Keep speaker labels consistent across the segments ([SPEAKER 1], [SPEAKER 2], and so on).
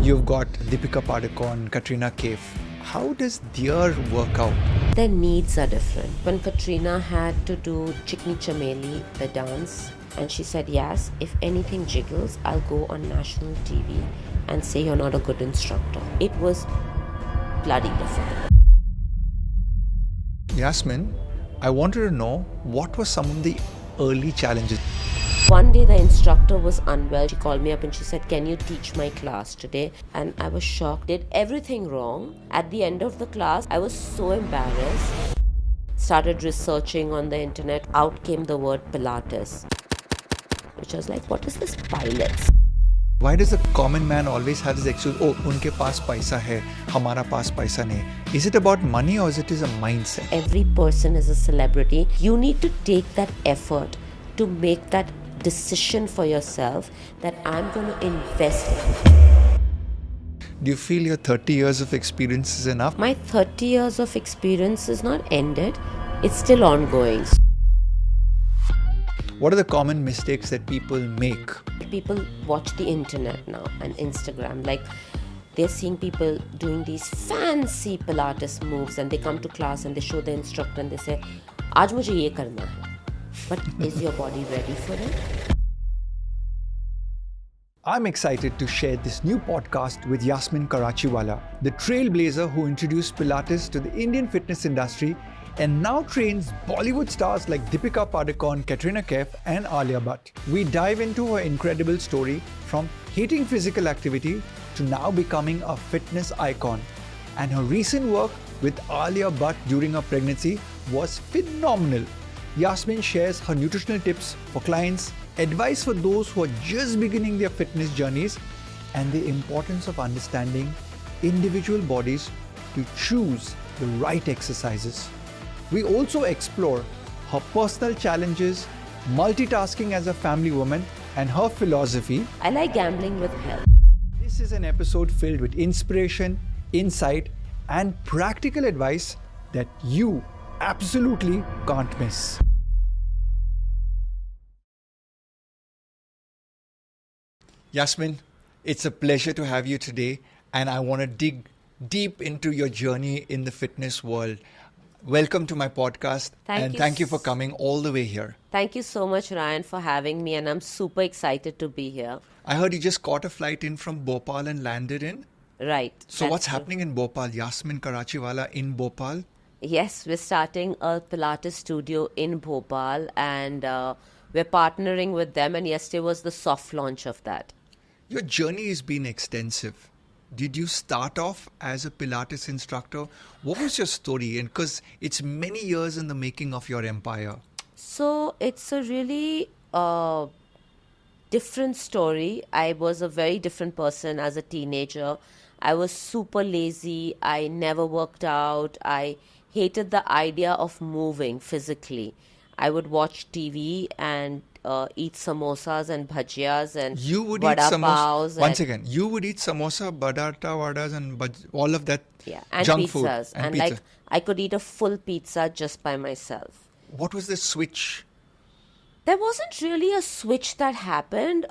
[SPEAKER 1] you've got Deepika Padukone, Katrina Kaif. How does their work out?
[SPEAKER 2] Their needs are different. When Katrina had to do Chikni Chameli, the dance, and she said, yes, if anything jiggles, I'll go on national TV and say you're not a good instructor. It was bloody difficult.
[SPEAKER 1] Yasmin, I wanted to know what were some of the early challenges?
[SPEAKER 2] One day the instructor was unwell. She called me up and she said, can you teach my class today? And I was shocked. Did everything wrong. At the end of the class, I was so embarrassed. Started researching on the internet. Out came the word Pilates, which I was like, what is this pilates?
[SPEAKER 1] Why does the common man always have this excuse, oh, unke paas paisa hai, hamara paas paisa nahi? Is it about money or is it a mindset?
[SPEAKER 2] Every person is a celebrity. You need to take that effort to make that decision for yourself that I'm going to invest.
[SPEAKER 1] Do you feel your 30 years of experience is enough?
[SPEAKER 2] My 30 years of experience is not ended. It's still ongoing.
[SPEAKER 1] What are the common mistakes that people make?
[SPEAKER 2] People watch the internet now and Instagram. Like, they're seeing people doing these fancy Pilates moves and they come to class and they show the instructor and they say, Aaj mujhe ye karna hai. But is your body ready for it?
[SPEAKER 1] I'm excited to share this new podcast with Yasmin Krachiwala, the trailblazer who introduced Pilates to the Indian fitness industry and now trains Bollywood stars like Deepika Padukone, Katrina Kaif and Alia Bhatt. We dive into her incredible story from hating physical activity to now becoming a fitness icon. And her recent work with Alia Bhatt during her pregnancy was phenomenal. Yasmin shares her nutritional tips for clients, advice for those who are just beginning their fitness journeys, and the importance of understanding individual bodies to choose the right exercises. We also explore her personal challenges, multitasking as a family woman, and her philosophy.
[SPEAKER 2] I like gambling with health.
[SPEAKER 1] This is an episode filled with inspiration, insight, and practical advice that you absolutely can't miss. Yasmin, it's a pleasure to have you today, and I want to dig deep into your journey in the fitness world. Welcome to my podcast, thank you for coming all the way here.
[SPEAKER 2] Thank you so much, Ryan, for having me, and I'm super excited to be here.
[SPEAKER 1] I heard you just caught a flight in from Bhopal and landed in?
[SPEAKER 2] Right.
[SPEAKER 1] So what's happening in Bhopal? Yasmin Krachiwala in Bhopal?
[SPEAKER 2] Yes, we're starting a Pilates studio in Bhopal, and we're partnering with them, and yesterday was the soft launch of that.
[SPEAKER 1] Your journey has been extensive. Did you start off as a Pilates instructor? What was your story? And because it's many years in the making of your empire.
[SPEAKER 2] So it's a really different story. I was a very different person as a teenager. I was super lazy. I never worked out. I hated the idea of moving physically. I would watch TV and eat samosas and bhajiyas and
[SPEAKER 1] you would
[SPEAKER 2] vada
[SPEAKER 1] eat
[SPEAKER 2] paos.
[SPEAKER 1] Once again, you would eat samosa, badata, vadas and all of that
[SPEAKER 2] and
[SPEAKER 1] junk
[SPEAKER 2] pizzas.
[SPEAKER 1] food.
[SPEAKER 2] And
[SPEAKER 1] pizza.
[SPEAKER 2] like, I could eat a full pizza just by myself.
[SPEAKER 1] What was the switch?
[SPEAKER 2] There wasn't really a switch that happened.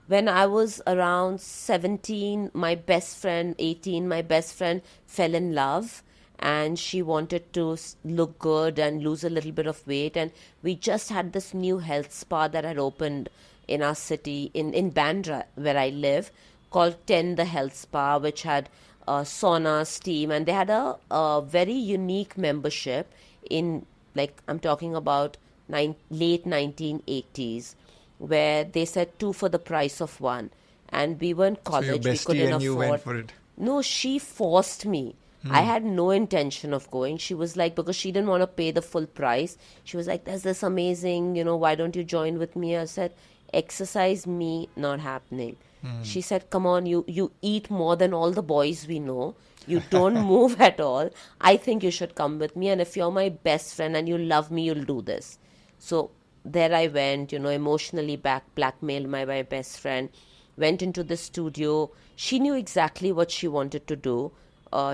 [SPEAKER 2] When I was around 17, my best friend, 18, my best friend fell in love. And she wanted to look good and lose a little bit of weight. And we just had this new health spa that had opened in our city, in Bandra, where I live, called 10 The Health Spa, which had sauna, steam. And they had a very unique membership in, like, I'm talking about late 1980s, where they said 2 for the price of 1. And we were in college.
[SPEAKER 1] So your
[SPEAKER 2] we
[SPEAKER 1] bestie
[SPEAKER 2] couldn't
[SPEAKER 1] and you
[SPEAKER 2] afford.
[SPEAKER 1] went for it.
[SPEAKER 2] No, she forced me. I had no intention of going. She was like, because she didn't want to pay the full price. She was like, there's this amazing, why don't you join with me? I said, exercise me, not happening. She said, come on, you eat more than all the boys we know. You don't move at all. I think you should come with me. And if you're my best friend and you love me, you'll do this. So there I went, emotionally blackmailed my best friend. Went into the studio. She knew exactly what she wanted to do.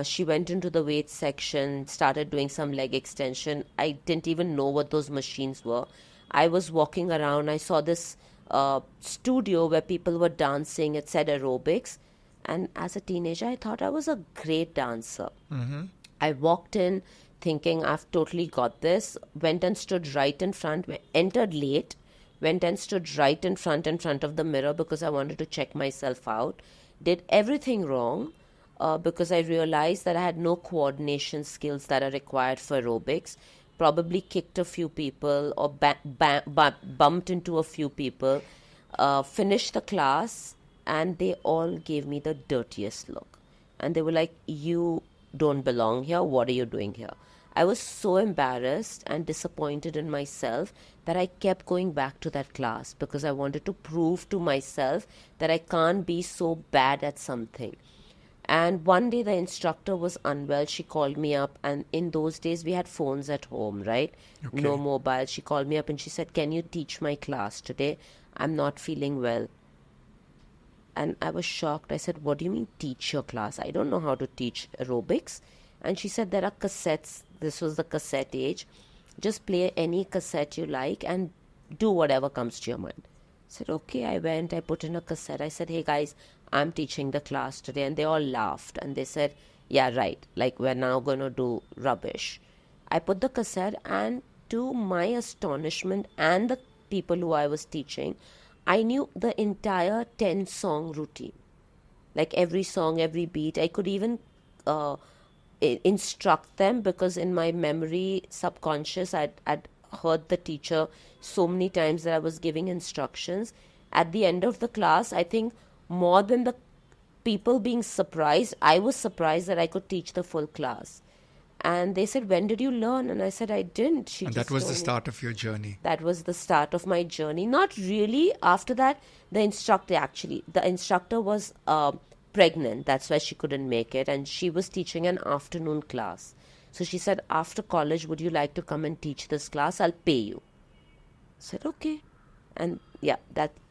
[SPEAKER 2] She went into the weight section, started doing some leg extension. I didn't even know what those machines were. I was walking around. I saw this studio where people were dancing. It said aerobics. And as a teenager, I thought I was a great dancer.
[SPEAKER 1] Mm-hmm.
[SPEAKER 2] I walked in thinking I've totally got this, went and stood right in front, entered late, went and stood right in front of the mirror because I wanted to check myself out, did everything wrong because I realized that I had no coordination skills that are required for aerobics, probably kicked a few people or bumped into a few people, finished the class, and they all gave me the dirtiest look. And they were like, "You don't belong here. What are you doing here?" I was so embarrassed and disappointed in myself that I kept going back to that class because I wanted to prove to myself that I can't be so bad at something. And one day the instructor was unwell. She called me up, and in those days we had phones at home, right?
[SPEAKER 1] Okay.
[SPEAKER 2] No mobile. She called me up and she said, "Can you teach my class today? I'm not feeling well." And I was shocked. I said, "What do you mean teach your class? I don't know how to teach aerobics." And she said, "There are cassettes." This was the cassette age. "Just play any cassette you like and do whatever comes to your mind." I said, "Okay." I went, I put in a cassette. I said, "Hey guys, I'm teaching the class today." And they all laughed and they said, "Yeah, right. Like, we're now going to do rubbish." I put the cassette, and to my astonishment and the people who I was teaching, I knew the entire 10-song routine. Like every song, every beat. I could even instruct them because in my memory, subconscious, I'd heard the teacher so many times that I was giving instructions. At the end of the class, I think more than the people being surprised, I was surprised that I could teach the full class. And they said, "When did you learn?" And I said, "I didn't." She
[SPEAKER 1] And
[SPEAKER 2] just
[SPEAKER 1] that was
[SPEAKER 2] told
[SPEAKER 1] the
[SPEAKER 2] me.
[SPEAKER 1] start of your journey.
[SPEAKER 2] That was the start of my journey. Not really. After that, the instructor was pregnant. That's why she couldn't make it. And she was teaching an afternoon class. So she said, "After college, would you like to come and teach this class? I'll pay you." I said, "Okay." And yeah,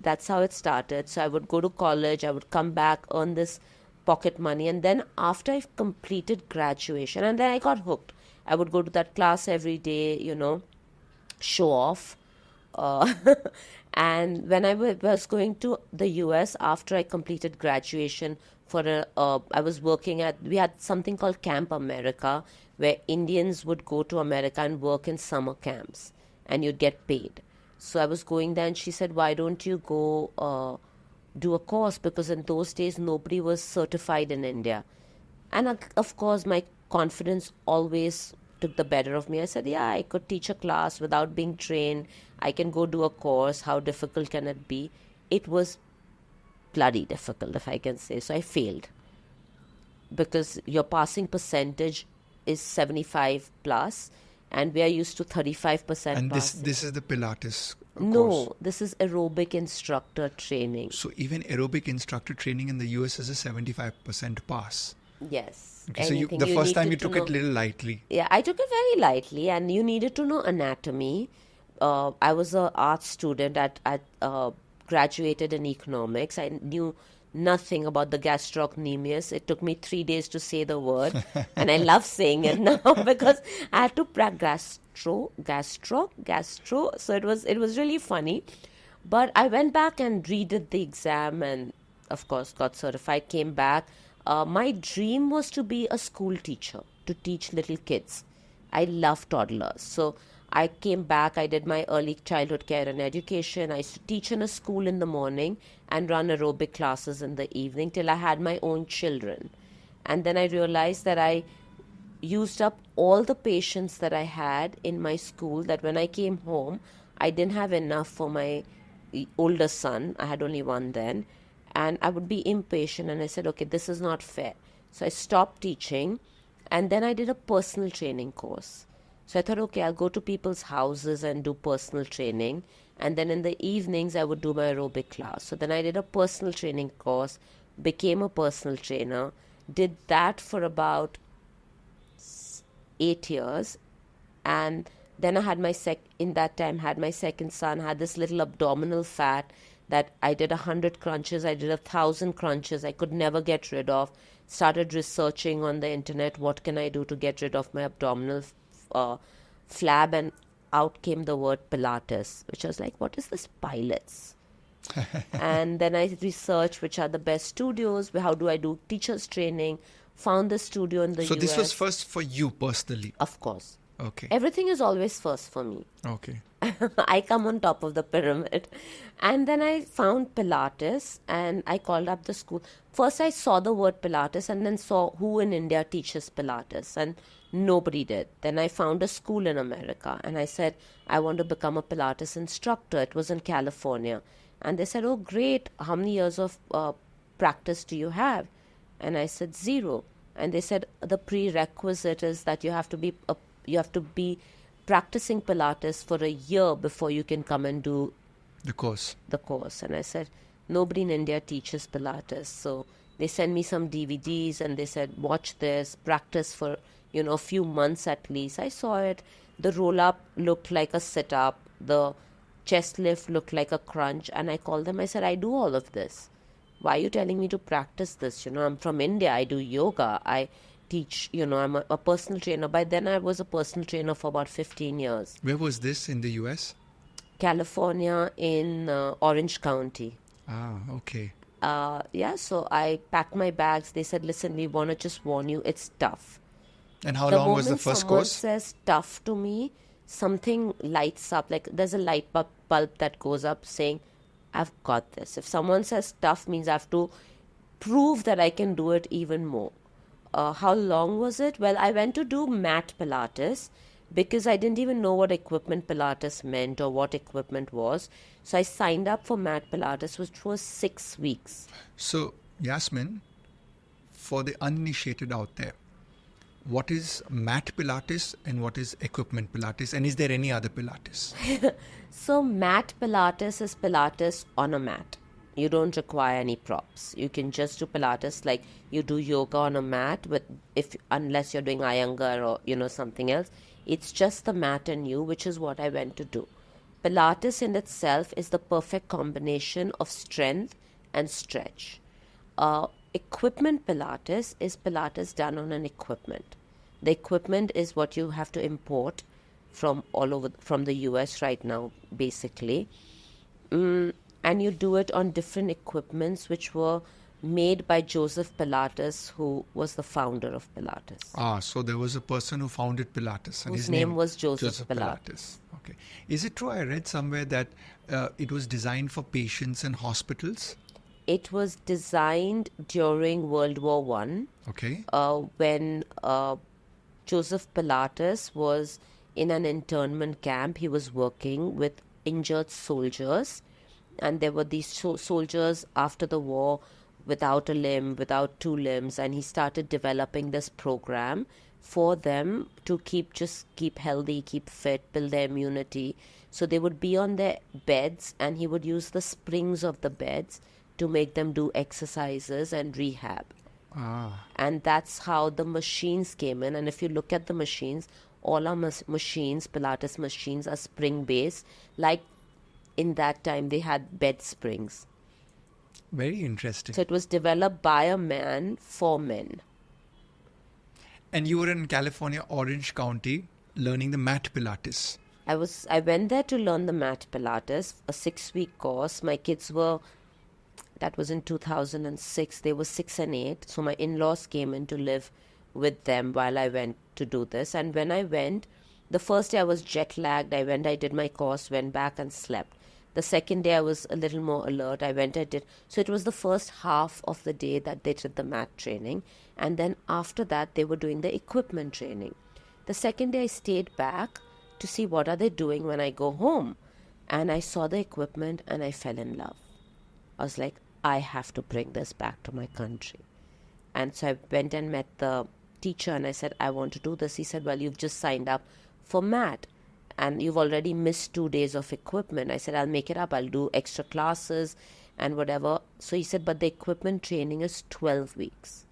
[SPEAKER 2] that's how it started. So I would go to college, I would come back, earn this pocket money, and then after I completed graduation, and then I got hooked. I would go to that class every day, show off. Uh, and when I was going to the US after I completed graduation I was working we had something called Camp America, where Indians would go to America and work in summer camps, and you'd get paid. So I was going there, and she said, "Why don't you go do a course?" Because in those days, nobody was certified in India. And of course, my confidence always took the better of me. I said, "Yeah, I could teach a class without being trained. I can go do a course. How difficult can it be?" It was bloody difficult, if I can say. So I failed because your passing percentage is 75 plus, and we are used to 35%
[SPEAKER 1] And
[SPEAKER 2] passing.
[SPEAKER 1] this is the Pilates course.
[SPEAKER 2] No, this is aerobic instructor training.
[SPEAKER 1] So even aerobic instructor training in the US is a 75% pass.
[SPEAKER 2] Yes.
[SPEAKER 1] Okay, so
[SPEAKER 2] Anything
[SPEAKER 1] the first time you
[SPEAKER 2] needed to
[SPEAKER 1] took it
[SPEAKER 2] know-
[SPEAKER 1] little lightly.
[SPEAKER 2] Yeah, I took it very lightly, and you needed to know anatomy. I was an art student graduated in economics. I knew nothing about the gastrocnemius. It took me 3 days to say the word, and I love saying it now because I had to practice gastro. So it was really funny. But I went back and redid the exam, and of course got certified. Came back. My dream was to be a school teacher, to teach little kids. I love toddlers. So I came back, I did my early childhood care and education. I used to teach in a school in the morning and run aerobic classes in the evening till I had my own children. And then I realized that I used up all the patience that I had in my school, that when I came home, I didn't have enough for my older son. I had only one then. And I would be impatient, and I said, "Okay, this is not fair." So I stopped teaching, and then I did a personal training course. So I thought, okay, I'll go to people's houses and do personal training. And then in the evenings, I would do my aerobic class. So then I did a personal training course, became a personal trainer, did that for about 8 years. And then I had in that time, had my second son, had this little abdominal fat that I did 100 crunches, I did 1,000 crunches, I could never get rid of. Started researching on the internet, what can I do to get rid of my abdominal flab, and out came the word Pilates, which I was like, what is this pilates? And then I researched which are the best studios, how do I do teachers training, found the studio in the US.
[SPEAKER 1] So this was first for you personally?
[SPEAKER 2] Of course.
[SPEAKER 1] Okay.
[SPEAKER 2] Everything is always first for me.
[SPEAKER 1] Okay.
[SPEAKER 2] I come on top of the pyramid. And then I found Pilates and I called up the school. First I saw the word Pilates and then saw who in India teaches Pilates, and nobody did. Then I found a school in America and I said, I want to become a Pilates instructor. It was in California. And they said, oh great, how many years of practice do you have? And I said 0. And they said the prerequisite is that you have to be practicing Pilates for a year before you can come and do
[SPEAKER 1] the course.
[SPEAKER 2] And I said, nobody in India teaches Pilates. So they sent me some DVDs and they said, watch this, practice for, a few months at least. I saw it. The roll-up looked like a sit-up. The chest lift looked like a crunch. And I called them. I said, I do all of this. Why are you telling me to practice this? I'm from India. I do yoga. I teach, I'm a personal trainer. By then I was a personal trainer for about 15 years.
[SPEAKER 1] Where was this in the US?
[SPEAKER 2] California, in Orange County.
[SPEAKER 1] Ah, okay.
[SPEAKER 2] So I packed my bags. They said, listen, we want to just warn you, it's tough.
[SPEAKER 1] And how long was the first course?
[SPEAKER 2] The moment someone says tough to me, something lights up. Like there's a light bulb that goes up saying, I've got this. If someone says tough, means I have to prove that I can do it even more. How long was it? Well, I went to do mat Pilates because I didn't even know what equipment Pilates meant or what equipment was. So I signed up for mat Pilates, which was 6 weeks.
[SPEAKER 1] So, Yasmin, for the uninitiated out there, what is mat Pilates and what is equipment Pilates? And is there any other Pilates?
[SPEAKER 2] So mat Pilates is Pilates on a mat. You don't require any props. You can just do Pilates like you do yoga on a mat unless you're doing Iyengar or something else. It's just the mat and you, which is what I went to do. Pilates in itself is the perfect combination of strength and stretch. Equipment Pilates is Pilates done on an equipment. The equipment is what you have to import from the US right now, basically. And you do it on different equipments which were made by Joseph Pilates, who was the founder of Pilates.
[SPEAKER 1] So there was a person who founded Pilates. And
[SPEAKER 2] his name was Joseph
[SPEAKER 1] Pilates. Okay. Is it true, I read somewhere that it was designed for patients in hospitals?
[SPEAKER 2] It was designed during World War I.
[SPEAKER 1] Okay.
[SPEAKER 2] When Joseph Pilates was in an internment camp. He was working with injured soldiers. And there were these soldiers after the war without a limb, without 2 limbs. And he started developing this program for them to keep healthy, keep fit, build their immunity. So they would be on their beds and he would use the springs of the beds to make them do exercises and rehab. And that's how the machines came in. And if you look at the machines, all our machines, Pilates machines, are spring-based. Like in that time, they had bed springs.
[SPEAKER 1] Very interesting.
[SPEAKER 2] So it was developed by a man for men.
[SPEAKER 1] And you were in California, Orange County, learning the mat Pilates.
[SPEAKER 2] I went there to learn the mat Pilates, a 6-week course. My kids that was in 2006, they were 6 and 8. So my in-laws came in to live with them while I went to do this. And when I went, the first day I was jet lagged. I did my course, went back and slept. The second day I was a little more alert. I did. So it was the first half of the day that they did the mat training. And then after that, they were doing the equipment training. The second day I stayed back to see what are they doing when I go home. And I saw the equipment and I fell in love. I was like, I have to bring this back to my country. And so I went and met the teacher and I said, I want to do this. He said, well, you've just signed up for mat and you've already missed 2 days of equipment. I said, I'll make it up. I'll do extra classes and whatever. So he said, but the equipment training is 12 weeks.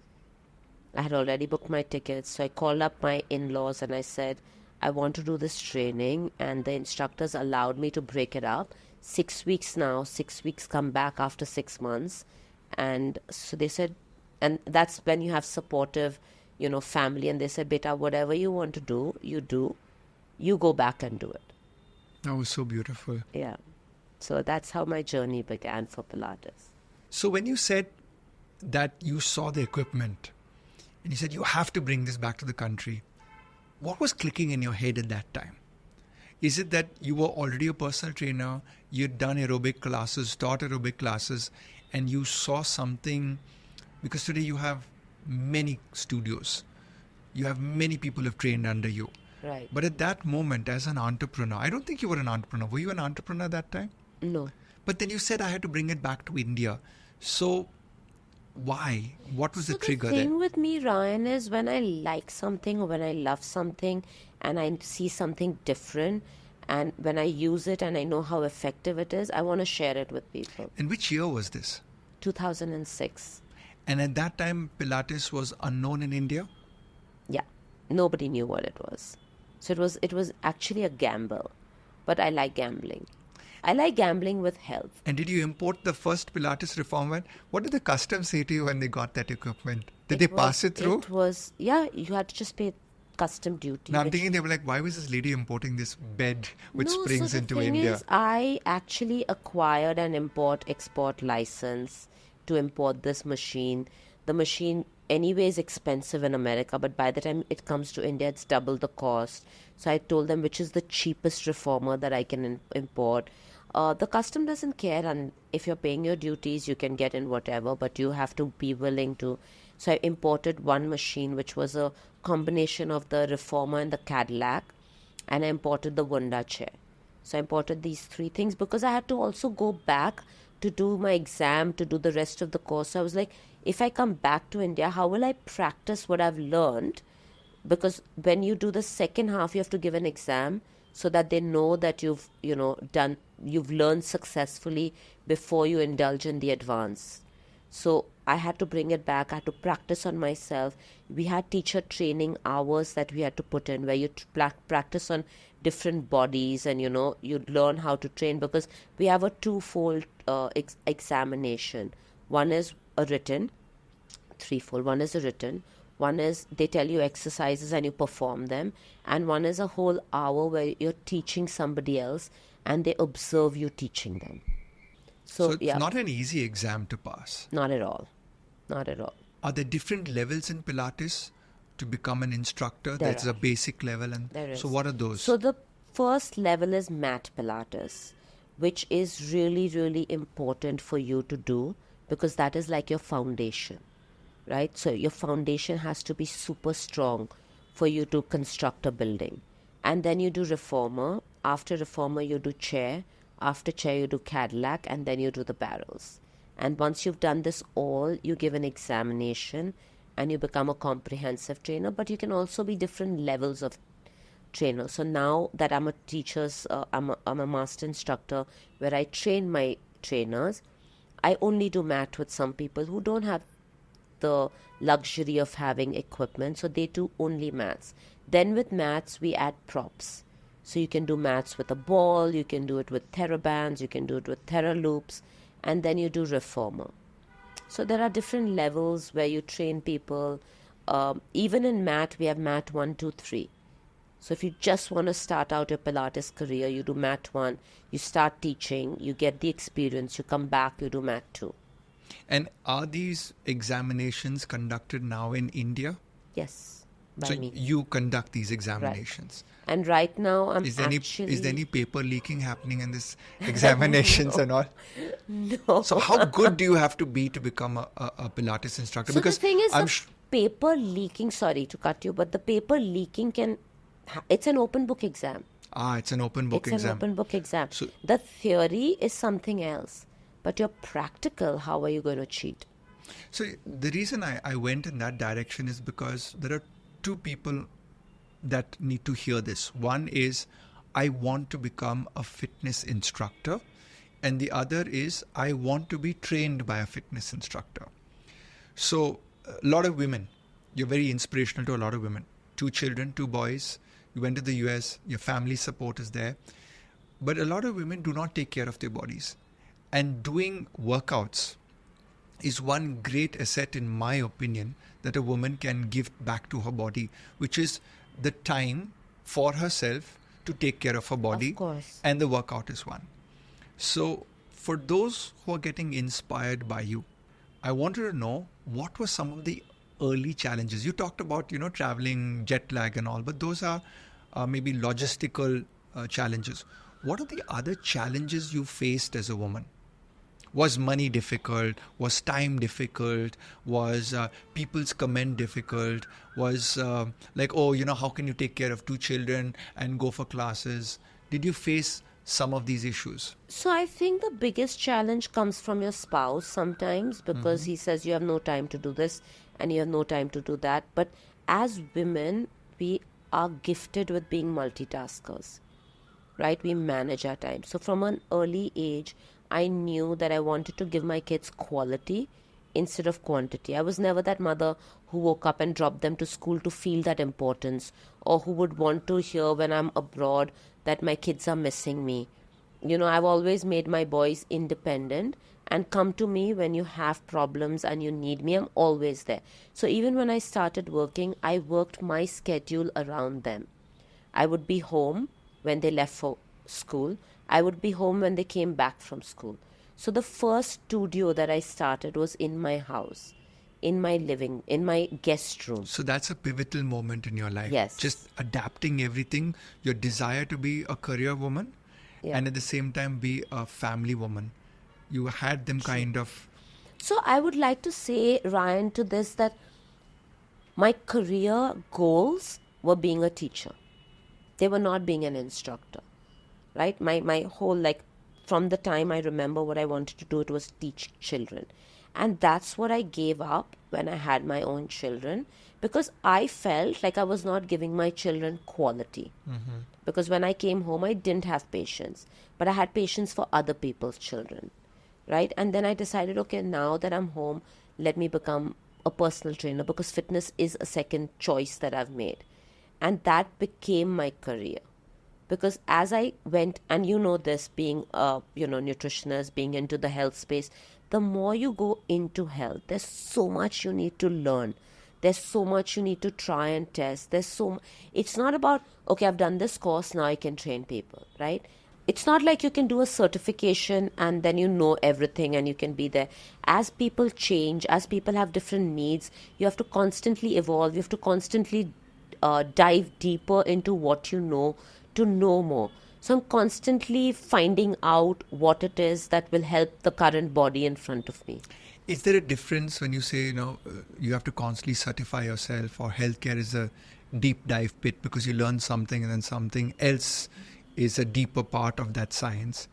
[SPEAKER 2] I had already booked my tickets. So I called up my in-laws and I said, I want to do this training. And the instructors allowed me to break it up. 6 weeks now, 6 weeks come back after 6 months. And so they said, and that's when you have supportive, family. And they said, beta, whatever you want to do, you do. You go back and do it.
[SPEAKER 1] That was so beautiful.
[SPEAKER 2] Yeah. So that's how my journey began for Pilates.
[SPEAKER 1] So when you said that you saw the equipment and you said you have to bring this back to the country, what was clicking in your head at that time? Is it that you were already a personal trainer, you'd done aerobic classes, taught aerobic classes, and you saw something? Because today you have many studios. You have many people who have trained under you.
[SPEAKER 2] Right.
[SPEAKER 1] But at that moment, as an entrepreneur, I don't think you were an entrepreneur. Were you an entrepreneur at that time?
[SPEAKER 2] No.
[SPEAKER 1] But then you said I had to bring it back to India. So why? What was the trigger
[SPEAKER 2] The thing
[SPEAKER 1] there?
[SPEAKER 2] with me, Ryan, is when I like something or when I love something and I see something different, and when I use it and I know how effective it is, I want to share it with people.
[SPEAKER 1] In which year was this?
[SPEAKER 2] 2006.
[SPEAKER 1] And at that time, Pilates was unknown in India?
[SPEAKER 2] Yeah. Nobody knew what it was. So it was actually a gamble. But I like gambling. I like gambling with health.
[SPEAKER 1] And did you import the first Pilates reformer? What did the customs say to you when they got that equipment? Did they pass it through?
[SPEAKER 2] It was, yeah, you had to just pay custom duty.
[SPEAKER 1] Now I'm thinking they were like, why was this lady importing this bed which springs into India?
[SPEAKER 2] Is, I actually acquired an import-export license to import this machine. The machine anyway is expensive in America, but by the time it comes to India, it's double the cost. So I told them which is the cheapest reformer that I can import. The custom doesn't care, and if you're paying your duties, you can get in whatever, but you have to be willing to. So I imported one machine, which was a combination of the reformer and the Cadillac, and I imported the Wunda chair. So I imported these three things because I had to also go back to do my exam, to do the rest of the course. So I was like, if I come back to India, how will I practice what I've learned? Because when you do the second half, you have to give an exam so that they know that you've learned successfully before you indulge in the advance. So I had to bring it back. I had to practice on myself. We had teacher training hours that we had to put in where you practice on different bodies, and you learn how to train, because we have a twofold examination. One is a written, threefold. One is a written. One is they tell you exercises and you perform them. And one is a whole hour where you're teaching somebody else and they observe you teaching them.
[SPEAKER 1] So it's not an easy exam to pass.
[SPEAKER 2] Not at all. Not at all.
[SPEAKER 1] Are there different levels in Pilates to become an instructor? There's a basic level. And
[SPEAKER 2] there is.
[SPEAKER 1] So what are those?
[SPEAKER 2] So the first level is mat Pilates, which is really, really important for you to do, because that is like your foundation, right? So your foundation has to be super strong for you to construct a building. And then you do reformer. After reformer, you do chair. After chair, you do Cadillac, and then you do the barrels. And once you've done this all, you give an examination and you become a comprehensive trainer. But you can also be different levels of trainer. So now that I'm a master instructor where I train my trainers, I only do mat with some people who don't have the luxury of having equipment, so they do only mats. Then with mats, we add props. So you can do mats with a ball, you can do it with TheraBands, you can do it with TheraLoops, and then you do reformer. So there are different levels where you train people. Even in mat, we have mat 1, 2, 3. So if you just want to start out your Pilates career, you do mat 1, you start teaching, you get the experience, you come back, you do mat 2.
[SPEAKER 1] And are these examinations conducted now in India?
[SPEAKER 2] Yes,
[SPEAKER 1] So
[SPEAKER 2] me.
[SPEAKER 1] you conduct these examinations.
[SPEAKER 2] Right. And right now
[SPEAKER 1] Is there any paper leaking happening in this examinations and all?
[SPEAKER 2] No.
[SPEAKER 1] So how good do you have to be to become a Pilates instructor?
[SPEAKER 2] So
[SPEAKER 1] because
[SPEAKER 2] the thing is, paper leaking, sorry to cut you, but the paper leaking it's an open book exam.
[SPEAKER 1] It's an open book exam.
[SPEAKER 2] It's an open book exam.
[SPEAKER 1] So,
[SPEAKER 2] the theory is something else, but your practical, how are you going to cheat?
[SPEAKER 1] So the reason I went in that direction is because there are two people that need to hear this. One is, I want to become a fitness instructor. And the other is, I want to be trained by a fitness instructor. So a lot of women, you're very inspirational to a lot of women. 2 children, 2 boys. You went to the US, your family support is there. But a lot of women do not take care of their bodies. And doing workouts is one great asset, in my opinion, that a woman can give back to her body, which is the time for herself to take care of her body.
[SPEAKER 2] Of course.
[SPEAKER 1] And the workout is one. So, for those who are getting inspired by you, I wanted to know what were some of the early challenges. You talked about, traveling, jet lag and all, but those are maybe logistical challenges. What are the other challenges you faced as a woman? Was money difficult? Was time difficult? Was people's comment difficult? Was like, oh, how can you take care of two children and go for classes? Did you face some of these issues?
[SPEAKER 2] So I think the biggest challenge comes from your spouse sometimes, because he says you have no time to do this and you have no time to do that. But as women, we are gifted with being multitaskers, right? We manage our time. So from an early age, I knew that I wanted to give my kids quality instead of quantity. I was never that mother who woke up and dropped them to school to feel that importance, or who would want to hear when I'm abroad that my kids are missing me. I've always made my boys independent and come to me when you have problems and you need me. I'm always there. So even when I started working, I worked my schedule around them. I would be home when they left for school. I would be home when they came back from school. So the first studio that I started was in my house, in my guest room.
[SPEAKER 1] So that's a pivotal moment in your life.
[SPEAKER 2] Yes.
[SPEAKER 1] Just adapting everything, your desire to be a career woman, and at the same time be a family woman. You had them kind of...
[SPEAKER 2] So I would like to say, Ryan, to this, that my career goals were being a teacher. They were not being an instructor, right? My whole, from the time I remember what I wanted to do, it was teach children. And that's what I gave up when I had my own children, because I felt like I was not giving my children quality. Because when I came home, I didn't have patience, but I had patience for other people's children, right? And then I decided, okay, now that I'm home, let me become a personal trainer, because fitness is a second choice that I've made. And that became my career. Because as I went, and this, being a nutritionist, being into the health space, the more you go into health, there's so much you need to learn. There's so much you need to try and test. It's not about, okay, I've done this course, now I can train people, right? It's not like you can do a certification and then you know everything and you can be there. As people change, as people have different needs, you have to constantly evolve. You have to constantly dive deeper into what you know to know more. So I'm constantly finding out what it is that will help the current body in front of me.
[SPEAKER 1] Is there a difference when you say, you have to constantly certify yourself, or healthcare is a deep dive pit because you learn something and then something else is a deeper part of that science?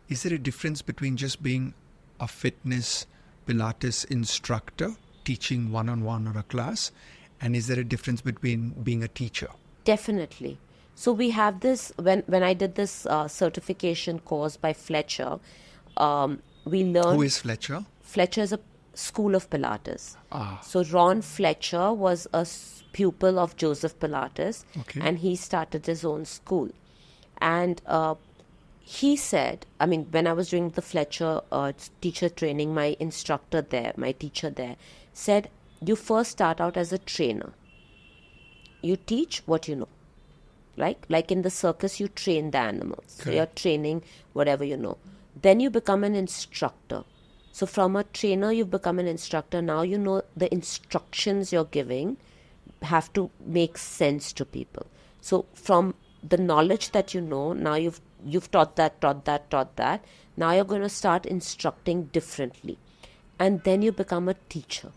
[SPEAKER 1] Is there a difference between just being a fitness Pilates instructor, teaching one-on-one or a class, and is there a difference between being a teacher?
[SPEAKER 2] Definitely. So we have this, when I did this certification course by Fletcher, we learned...
[SPEAKER 1] Who is Fletcher?
[SPEAKER 2] Fletcher is a school of Pilates.
[SPEAKER 1] Ah.
[SPEAKER 2] So Ron Fletcher was a pupil of Joseph Pilates, and he started his own school. And he said, when I was doing the Fletcher teacher training, my instructor there, my teacher there, said, you first start out as a trainer. You teach what you know. Like in the circus, you train the animals. So you're training whatever you know. Then you become an instructor. So from a trainer, you've become an instructor. Now you know the instructions you're giving have to make sense to people. So from the knowledge that you know, now you've taught that. Now you're going to start instructing differently. And then you become a teacher.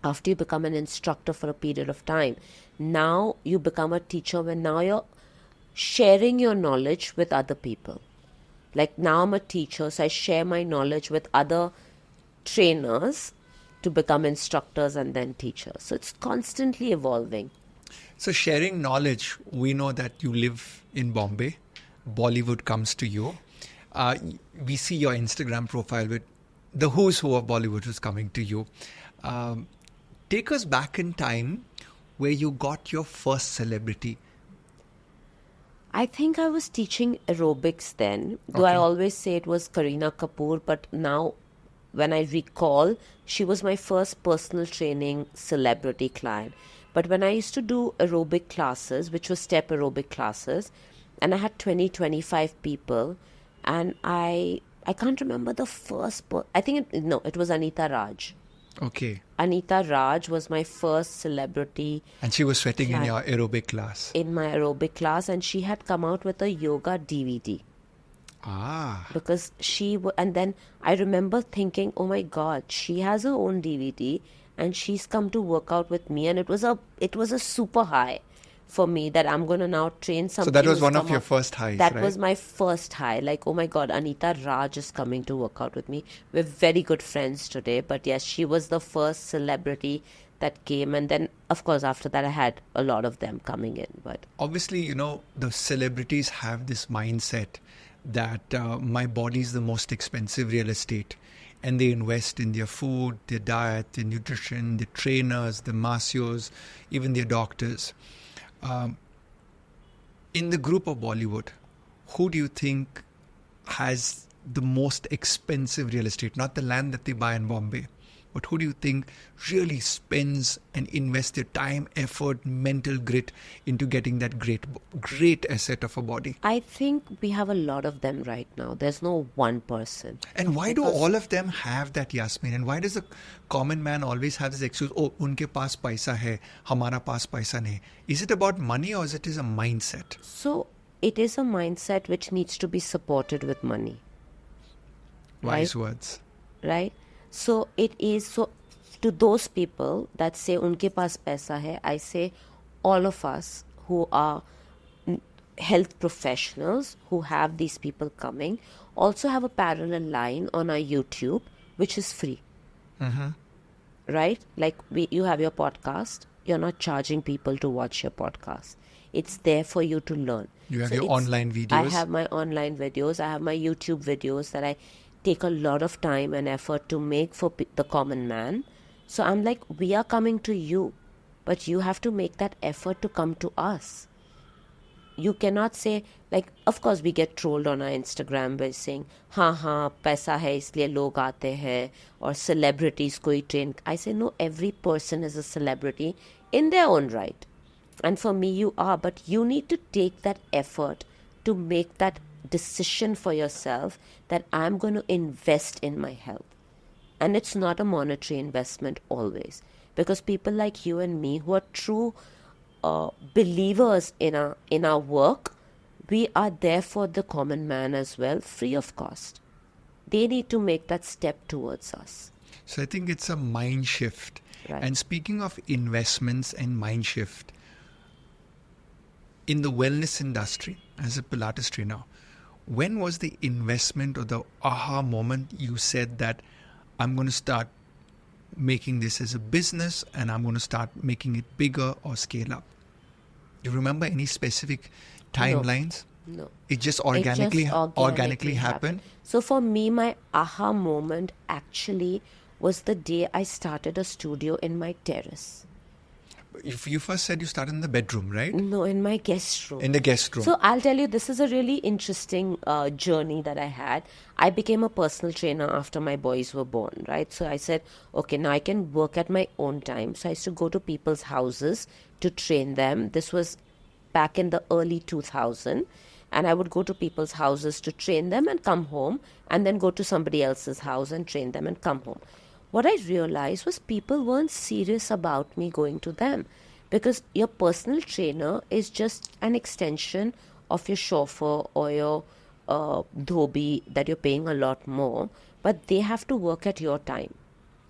[SPEAKER 2] After you become an instructor for a period of time, now you become a teacher when now you're sharing your knowledge with other people. Like now I'm a teacher, so I share my knowledge with other trainers to become instructors and then teachers. So it's constantly evolving.
[SPEAKER 1] So sharing knowledge, we know that you live in Bombay. Bollywood comes to you. We see your Instagram profile with the who's who of Bollywood is coming to you. Take us back in time where you got your first celebrity.
[SPEAKER 2] I think I was teaching aerobics then, though I always say it was Kareena Kapoor, but now when I recall, she was my first personal training celebrity client. But when I used to do aerobic classes, which was step aerobic classes, and I had 20-25 people, And I can't remember the first. I think it was Anita Raj.
[SPEAKER 1] Okay.
[SPEAKER 2] Anita Raj was my first celebrity.
[SPEAKER 1] And she was sweating in your aerobic class.
[SPEAKER 2] In my aerobic class, and she had come out with a yoga DVD.
[SPEAKER 1] Ah.
[SPEAKER 2] Because and then I remember thinking, oh my God, she has her own DVD and she's come to work out with me, and it was a super high for me that I'm going to now train somebody.
[SPEAKER 1] So that was one of your first highs,
[SPEAKER 2] That
[SPEAKER 1] right?
[SPEAKER 2] was my first high. Like, oh my God, Anita Raj is coming to work out with me. We're very good friends today. But yes, she was the first celebrity that came. And then, of course, after that, I had a lot of them coming in. But
[SPEAKER 1] obviously, the celebrities have this mindset that my body is the most expensive real estate. And they invest in their food, their diet, their nutrition, their trainers, the masseurs, even their doctors. In the group of Bollywood, who do you think has the most expensive real estate? Not the land that they buy in Bombay, but who do you think really spends and invests their time, effort, mental grit into getting that great asset of a body?
[SPEAKER 2] I think we have a lot of them right now. There's no one person.
[SPEAKER 1] And why do all of them have that, Yasmin? And why does the common man always have this excuse, oh, unke paas paisa hai, hamara paas paisa nahi? Is it about money or is it a mindset?
[SPEAKER 2] So it is a mindset which needs to be supported with money.
[SPEAKER 1] Wise words.
[SPEAKER 2] Right? So it is, so to those people that say unke paas paisa hai, I say all of us who are health professionals who have these people coming also have a parallel line on our YouTube which is free. Right? Like you have your podcast, you're not charging people to watch your podcast. It's there for you to learn.
[SPEAKER 1] You have your online videos.
[SPEAKER 2] I have my online videos. I have my YouTube videos that I take a lot of time and effort to make for the common man. So I'm like, we are coming to you, but you have to make that effort to come to us. You cannot say, like, of course we get trolled on our Instagram by saying, हाँ पैसा है इसलिए लोग आते हैं, or celebrities कोई train. I say, no, every person is a celebrity in their own right. And for me, you are, but you need to take that effort to make that decision for yourself that I'm going to invest in my health. And it's not a monetary investment always, because people like you and me who are true believers in our work, we are there for the common man as well, free of cost. They need to make that step towards us.
[SPEAKER 1] So I think it's a mind shift.
[SPEAKER 2] Right.
[SPEAKER 1] And speaking of investments and mind shift, in the wellness industry, as a Pilates trainer, when was the investment or the aha moment you said that I'm going to start making this as a business and I'm going to start making it bigger or scale up? Do you remember any specific timelines?
[SPEAKER 2] No.
[SPEAKER 1] It just organically happened?
[SPEAKER 2] So for me, my aha moment actually was the day I started a studio in my terrace.
[SPEAKER 1] You first said you started in the bedroom, right?
[SPEAKER 2] No, in my guest room.
[SPEAKER 1] In the guest room.
[SPEAKER 2] So I'll tell you, this is a really interesting journey that I had. I became a personal trainer after my boys were born, right? So I said, okay, now I can work at my own time. So I used to go to people's houses to train them. This was back in the early 2000s. And I would go to people's houses to train them and come home, and then go to somebody else's house and train them and come home. What I realized was people weren't serious about me going to them, because your personal trainer is just an extension of your chauffeur or your dhobi that you're paying a lot more, but they have to work at your time.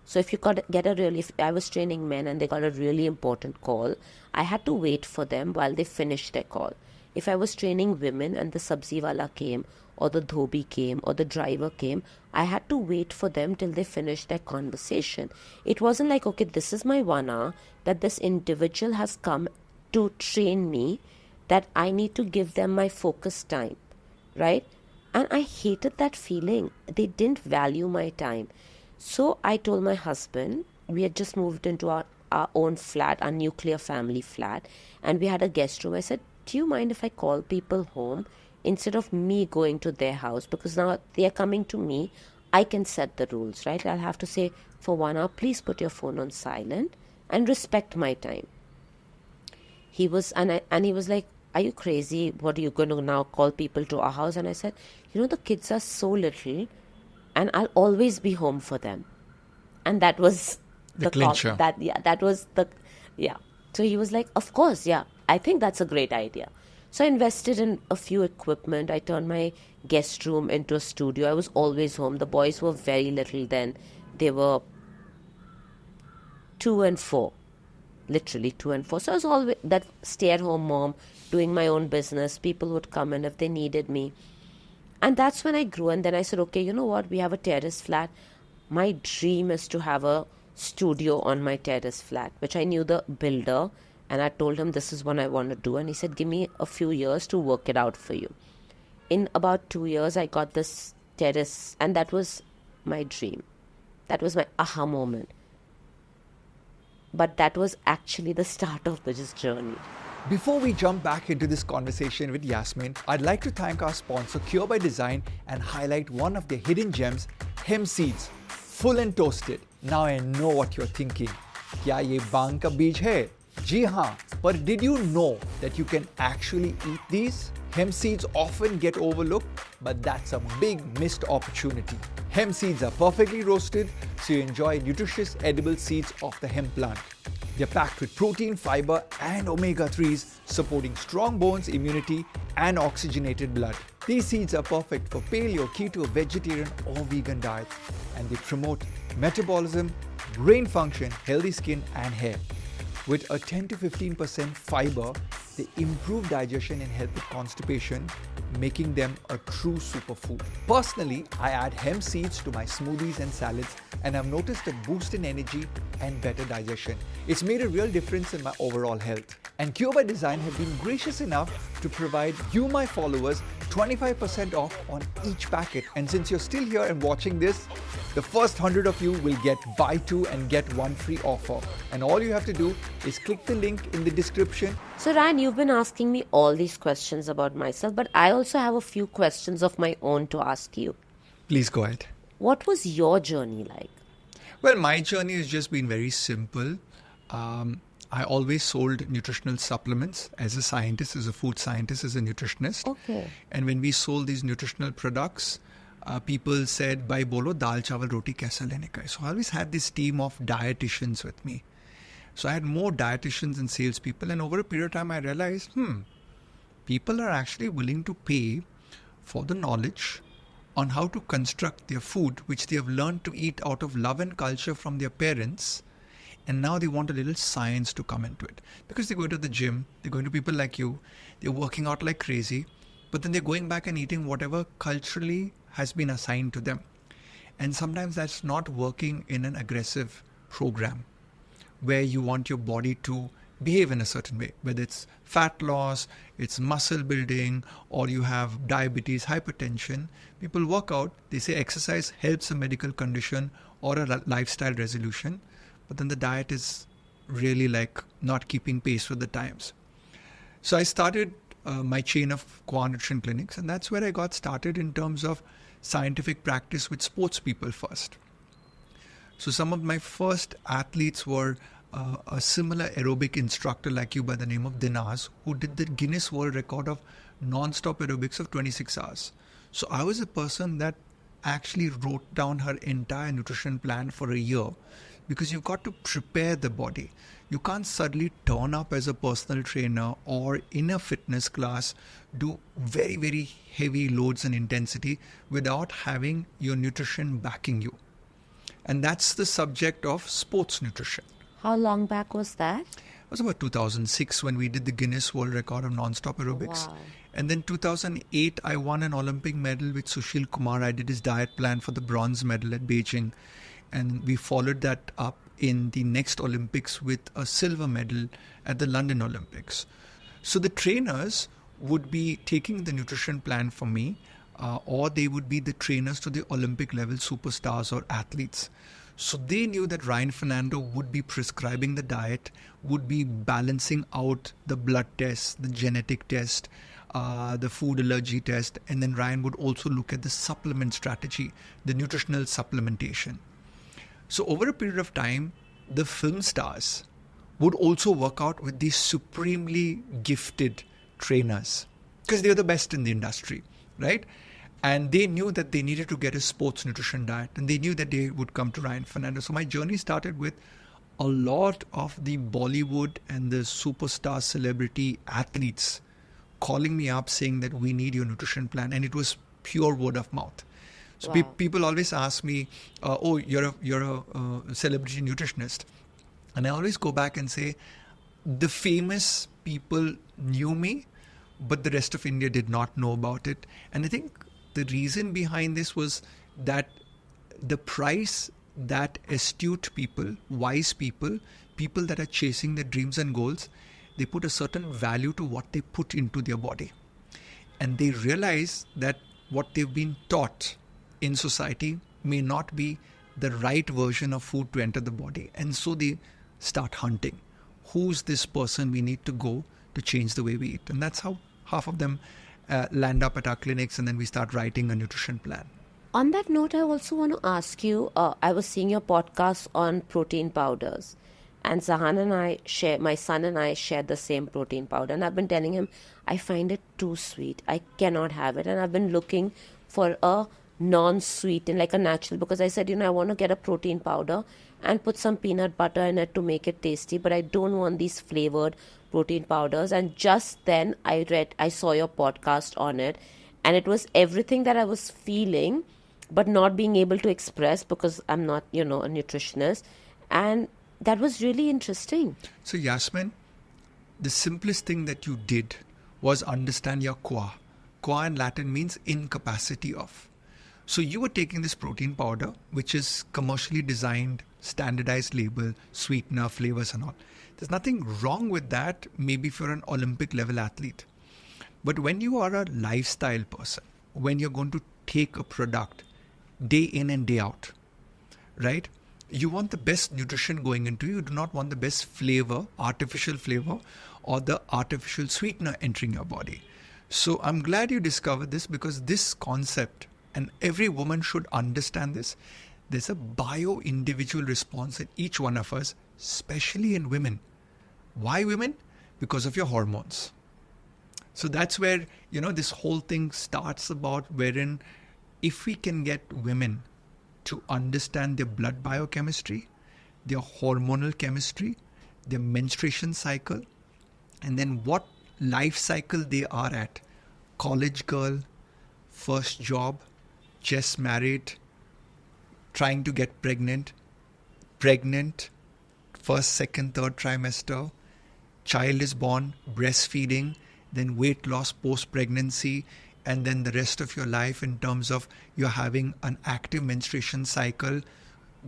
[SPEAKER 2] So if if I was training men and they got a really important call, I had to wait for them while they finished their call. If I was training women and the sabzi wala came, or the dhobi came, or the driver came, I had to wait for them till they finished their conversation. It wasn't like, okay, this is my 1 hour that this individual has come to train me, that I need to give them my focus time, right? And I hated that feeling. They didn't value my time. So I told my husband, we had just moved into our own flat, our nuclear family flat, and we had a guest room. I said, do you mind if I call people home instead of me going to their house? Because now they are coming to me, I can set the rules, right? I'll have to say, for 1 hour, please put your phone on silent and respect my time. He was like, are you crazy? What are you going to now call people to our house? And I said, the kids are so little and I'll always be home for them. And that was
[SPEAKER 1] The clincher.
[SPEAKER 2] Yeah. So he was like, of course, yeah, I think that's a great idea. So I invested in a few equipment. I turned my guest room into a studio. I was always home. The boys were very little then. They were 2 and 4. Literally 2 and 4. So I was always that stay-at-home mom, doing my own business. People would come in if they needed me. And that's when I grew. And then I said, okay, you know what? We have a terrace flat. My dream is to have a studio on my terrace flat, which I knew the builder. And I told him this is what I want to do. And he said, give me a few years to work it out for you. In about 2 years, I got this terrace. And that was my dream. That was my aha moment. But that was actually the start of this journey.
[SPEAKER 1] Before we jump back into this conversation with Yasmin, I'd like to thank our sponsor Cure by Design and highlight one of their hidden gems, hemp seeds, full and toasted. Now I know what you're thinking. क्या ये बांग का बीज है? जी हाँ, but did you know that you can actually eat these? Hemp seeds often get overlooked, but that's a big missed opportunity. Hemp seeds are perfectly roasted, so you enjoy nutritious edible seeds of the hemp plant. They're packed with protein, fiber, and omega-3s, supporting strong bones, immunity, and oxygenated blood. These seeds are perfect for paleo, keto, vegetarian, or vegan diets, and they promote metabolism, brain function, healthy skin, and hair. With a 10 to 15% fiber, they improve digestion and help with constipation, making them a true superfood. Personally, I add hemp seeds to my smoothies and salads, and I've noticed a boost in energy and better digestion. It's made a real difference in my overall health. And Cure by Design have been gracious enough to provide you, my followers, 25% off on each packet. And since you're still here and watching this, the first 100 of you will get buy 2 and get 1 free offer. And all you have to do is click the link in the description.
[SPEAKER 2] So Ryan, you've been asking me all these questions about myself, but I also have a few questions of my own to ask you.
[SPEAKER 1] Please go ahead.
[SPEAKER 2] What was your journey like?
[SPEAKER 1] Well, my journey has just been very simple. I always sold nutritional supplements as a scientist, as a food scientist, as a nutritionist.
[SPEAKER 2] Okay.
[SPEAKER 1] And when we sold these nutritional products, people said, "Bhai bolo dal chawal roti kaisa lene ka hai?" So I always had this team of dietitians with me. So I had more dietitians and salespeople, and over a period of time, I realized, people are actually willing to pay for the knowledge on how to construct their food, which they have learned to eat out of love and culture from their parents. And now they want a little science to come into it. Because they go to the gym, they're going to people like you, they're working out like crazy, but then they're going back and eating whatever culturally has been assigned to them. And sometimes that's not working in an aggressive program where you want your body to behave in a certain way, whether it's fat loss, it's muscle building, or you have diabetes, hypertension. People work out, they say exercise helps a medical condition or a lifestyle resolution, but then the diet is really like not keeping pace with the times. So I started my chain of Qua Nutrition clinics, and that's where I got started in terms of scientific practice with sports people first. So some of my first athletes were a similar aerobic instructor like you by the name of Dinaz, who did the Guinness World Record of non-stop aerobics of 26 hours. So I was a person that actually wrote down her entire nutrition plan for a year, because you've got to prepare the body. You can't suddenly turn up as a personal trainer or in a fitness class, do very, very heavy loads and intensity without having your nutrition backing you. And that's the subject of sports nutrition.
[SPEAKER 2] How long back was that?
[SPEAKER 1] It was about 2006 when we did the Guinness World Record of non-stop aerobics.
[SPEAKER 2] Wow.
[SPEAKER 1] And then 2008, I won an Olympic medal with Sushil Kumar. I did his diet plan for the bronze medal at Beijing. And we followed that up in the next Olympics with a silver medal at the London Olympics. So the trainers would be taking the nutrition plan from me, or they would be the trainers to the Olympic level superstars or athletes. So they knew that Ryan Fernando would be prescribing the diet, would be balancing out the blood test, the genetic test, the food allergy test, and then Ryan would also look at the supplement strategy, the nutritional supplementation. So over a period of time, the film stars would also work out with these supremely gifted trainers because they're the best in the industry, right? And they knew that they needed to get a sports nutrition diet, and they knew that they would come to Ryan Fernandez. So my journey started with a lot of the Bollywood and the superstar celebrity athletes calling me up saying that we need your nutrition plan. And it was pure word of mouth. So
[SPEAKER 2] Wow.
[SPEAKER 1] people always ask me, oh, you're a celebrity nutritionist. And I always go back and say, the famous people knew me, but the rest of India did not know about it. And I think the reason behind this was that the price that astute people, wise people, people that are chasing their dreams and goals, they put a certain value to what they put into their body. And they realize that what they've been taught in society may not be the right version of food to enter the body. And so they start hunting. Who's this person we need to go to change the way we eat? And that's how half of them land up at our clinics, and then we start writing a nutrition plan.
[SPEAKER 2] On that note, I also want to ask you, I was seeing your podcast on protein powders, and Zahan and my son and I share the same protein powder, and I've been telling him, I find it too sweet. I cannot have it, and I've been looking for a non-sweet and like a natural, because I said, I want to get a protein powder and put some peanut butter in it to make it tasty, but I don't want these flavored protein powders. And just then I saw your podcast on it, and it was everything that I was feeling but not being able to express because I'm not, a nutritionist. And that was really interesting.
[SPEAKER 1] So Yasmin, the simplest thing that you did was understand your qua. Qua in Latin means incapacity of. So you were taking this protein powder, which is commercially designed, standardized label, sweetener, flavors and all. There's nothing wrong with that, maybe if you're an Olympic level athlete. But when you are a lifestyle person, when you're going to take a product day in and day out, right? You want the best nutrition going into you. You do not want the best flavor, artificial flavor, or the artificial sweetener entering your body. So I'm glad you discovered this, because this concept, and every woman should understand this, there's a bio-individual response in each one of us, especially in women. Why women? Because of your hormones. So that's where, this whole thing starts about, wherein if we can get women to understand their blood biochemistry, their hormonal chemistry, their menstruation cycle, and then what life cycle they are at. College girl, first job, just married, trying to get pregnant, first, second, third trimester, child is born, breastfeeding, then weight loss post-pregnancy, and then the rest of your life in terms of you're having an active menstruation cycle,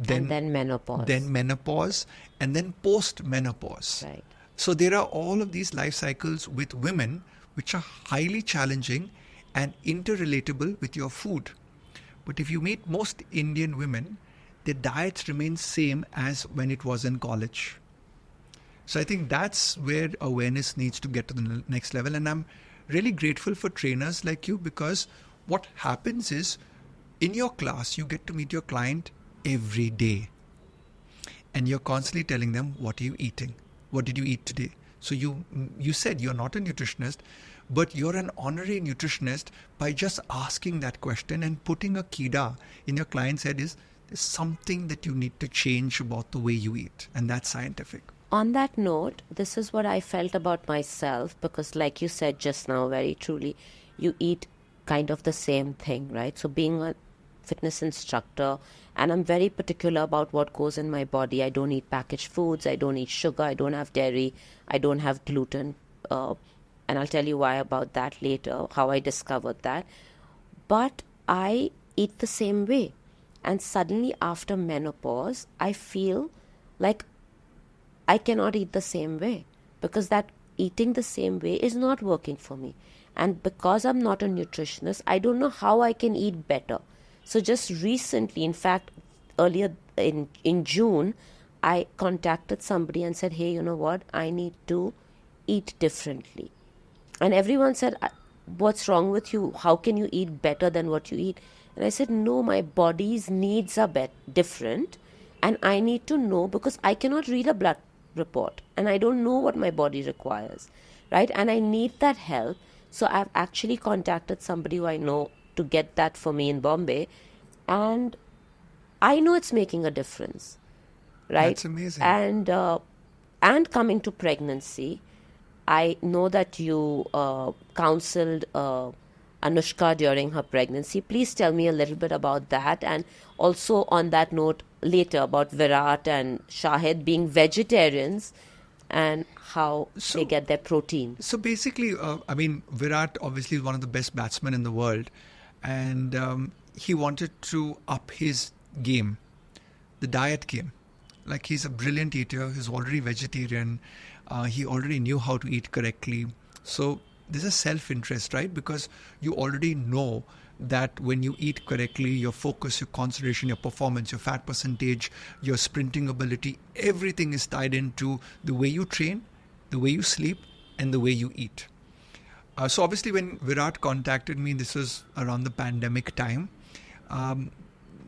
[SPEAKER 2] and then menopause.
[SPEAKER 1] And then post-menopause.
[SPEAKER 2] Right.
[SPEAKER 1] So there are all of these life cycles with women which are highly challenging and interrelatable with your food. But if you meet most Indian women, their diets remain same as when it was in college. So I think that's where awareness needs to get to the next level. And I'm really grateful for trainers like you, because what happens is in your class, you get to meet your client every day. And you're constantly telling them, what are you eating? What did you eat today? So you said you're not a nutritionist, but you're an honorary nutritionist by just asking that question and putting a kida in your client's head is, there's something that you need to change about the way you eat. And that's scientific.
[SPEAKER 2] On that note, this is what I felt about myself, because like you said just now, very truly, you eat kind of the same thing, right? So being a fitness instructor, and I'm very particular about what goes in my body. I don't eat packaged foods. I don't eat sugar. I don't have dairy. I don't have gluten. And I'll tell you why about that later, how I discovered that. But I eat the same way. And suddenly after menopause, I feel like I cannot eat the same way, because that eating the same way is not working for me. And because I'm not a nutritionist, I don't know how I can eat better. So just recently, in fact, earlier in June, I contacted somebody and said, hey, you know what? I need to eat differently. And everyone said, what's wrong with you? How can you eat better than what you eat? And I said, no, my body's needs are different. And I need to know, because I cannot read a blood report and I don't know what my body requires, right? And I need that help. So I've actually contacted somebody who I know to get that for me in Bombay. And I know it's making a difference, right?
[SPEAKER 1] That's amazing.
[SPEAKER 2] And coming to pregnancy, I know that you counseled Anushka during her pregnancy. Please tell me a little bit about that. And also on that note, later about Virat and Shahid being vegetarians and how they get their protein.
[SPEAKER 1] So basically, Virat obviously is one of the best batsmen in the world. And he wanted to up his game, the diet game. Like, he's a brilliant eater. He's already vegetarian. He already knew how to eat correctly. So there's a self-interest, right? Because you already know that when you eat correctly, your focus, your concentration, your performance, your fat percentage, your sprinting ability, everything is tied into the way you train, the way you sleep, and the way you eat. So obviously when Virat contacted me, this was around the pandemic time.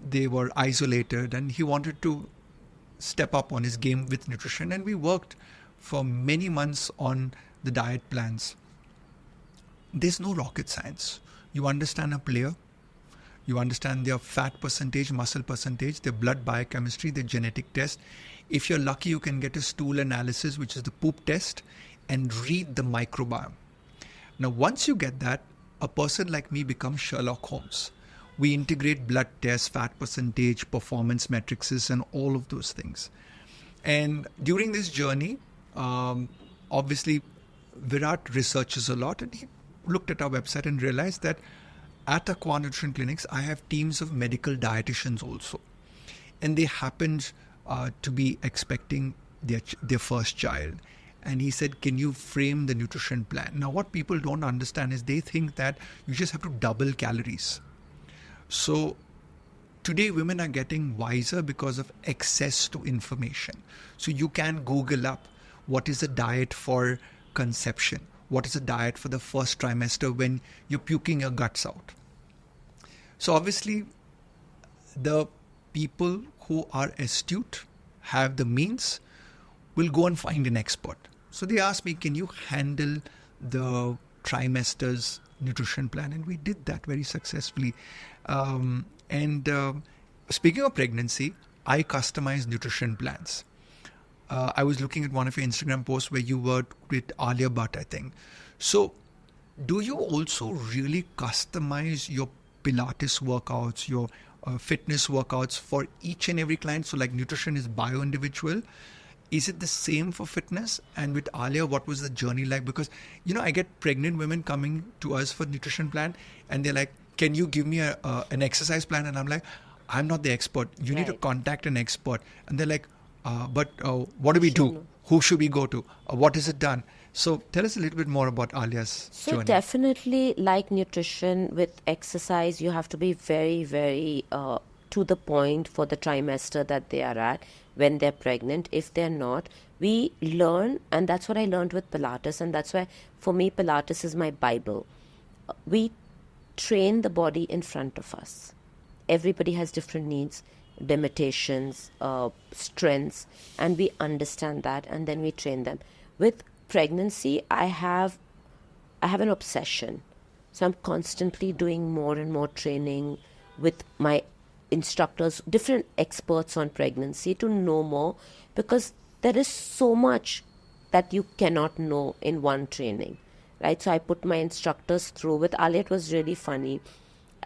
[SPEAKER 1] They were isolated and he wanted to step up on his game with nutrition, and we worked for many months on the diet plans. There's no rocket science. You understand a player, you understand their fat percentage, muscle percentage, their blood biochemistry, their genetic test. If you're lucky, you can get a stool analysis, which is the poop test, and read the microbiome. Now, once you get that, a person like me becomes Sherlock Holmes. We integrate blood tests, fat percentage, performance matrices, and all of those things. And during this journey, obviously, Virat researches a lot, and he looked at our website and realized that at Aqua Nutrition Clinics, I have teams of medical dietitians also. And they happened to be expecting their first child. And he said, can you frame the nutrition plan? Now, what people don't understand is they think that you just have to double calories. So today women are getting wiser because of access to information. So you can Google up what is a diet for conception, what is a diet for the first trimester when you're puking your guts out. So obviously the people who are astute, have the means, will go and find an expert. So they asked me, can you handle the trimester's nutrition plan? And we did that very successfully. Speaking of pregnancy, I customize nutrition plans. I was looking at one of your Instagram posts where you worked with Alia Bhatt, I think. So do you also really customize your Pilates workouts, your fitness workouts for each and every client? So like nutrition is bio-individual. Is it the same for fitness? And with Alia, what was the journey like? Because, I get pregnant women coming to us for nutrition plan and they're like, can you give me an exercise plan? And I'm like, I'm not the expert. You need to contact an expert. And they're like, but what do we do? Who should we go to? What is it done? So tell us a little bit more about Alia's journey.
[SPEAKER 2] So definitely, like nutrition with exercise, you have to be very, very to the point for the trimester that they are at when they're pregnant. If they're not, we learn, and that's what I learned with Pilates, and that's why for me Pilates is my Bible. We train the body in front of us. Everybody has different needs, limitations, strengths, and we understand that, and then we train them. With pregnancy, I have an obsession, so I'm constantly doing more and more training with my instructors, different experts on pregnancy, to know more, because there is so much that you cannot know in one training, right? So I put my instructors through. With Alia, it was really funny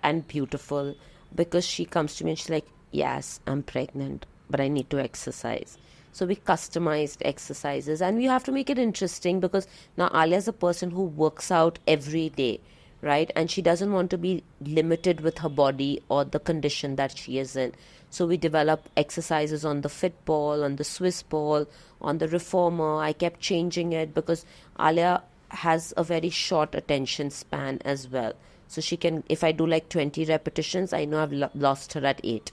[SPEAKER 2] and beautiful, because she comes to me and she's like, yes, I'm pregnant, but I need to exercise. So we customized exercises, and we have to make it interesting, because now Alia is a person who works out every day, right? And she doesn't want to be limited with her body or the condition that she is in. So we develop exercises on the fit ball, on the Swiss ball, on the reformer. I kept changing it because Alia has a very short attention span as well. So she can, if I do like 20 repetitions, I know I've lost her at 8.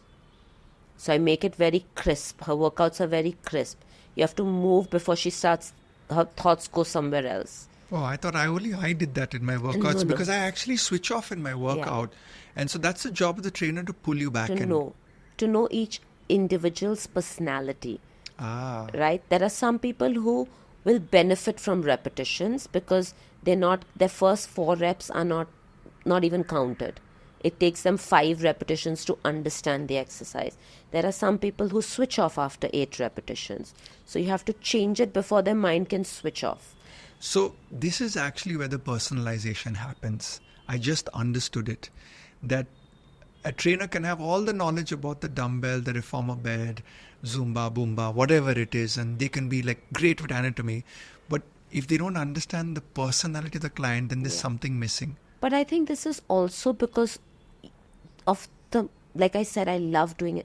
[SPEAKER 2] So I make it very crisp. Her workouts are very crisp. You have to move before she starts, her thoughts go somewhere else.
[SPEAKER 1] Oh, I thought I did that in my workouts, because I actually switch off in my workout. Yeah. And so that's the job of the trainer, to pull you back in.
[SPEAKER 2] To know each individual's personality. Right? There are some people who will benefit from repetitions because their first 4 reps are not even counted It takes them 5 repetitions to understand the exercise. There are some people who switch off after 8 repetitions. So you have to change it before their mind can switch off.
[SPEAKER 1] So this is actually where the personalization happens. I just understood it, that a trainer can have all the knowledge about the dumbbell, the reformer bed, Zumba, Boomba, whatever it is, and they can be like great with anatomy. But if they don't understand the personality of the client, then there's something missing.
[SPEAKER 2] But I think this is also because of the, like I said, I love doing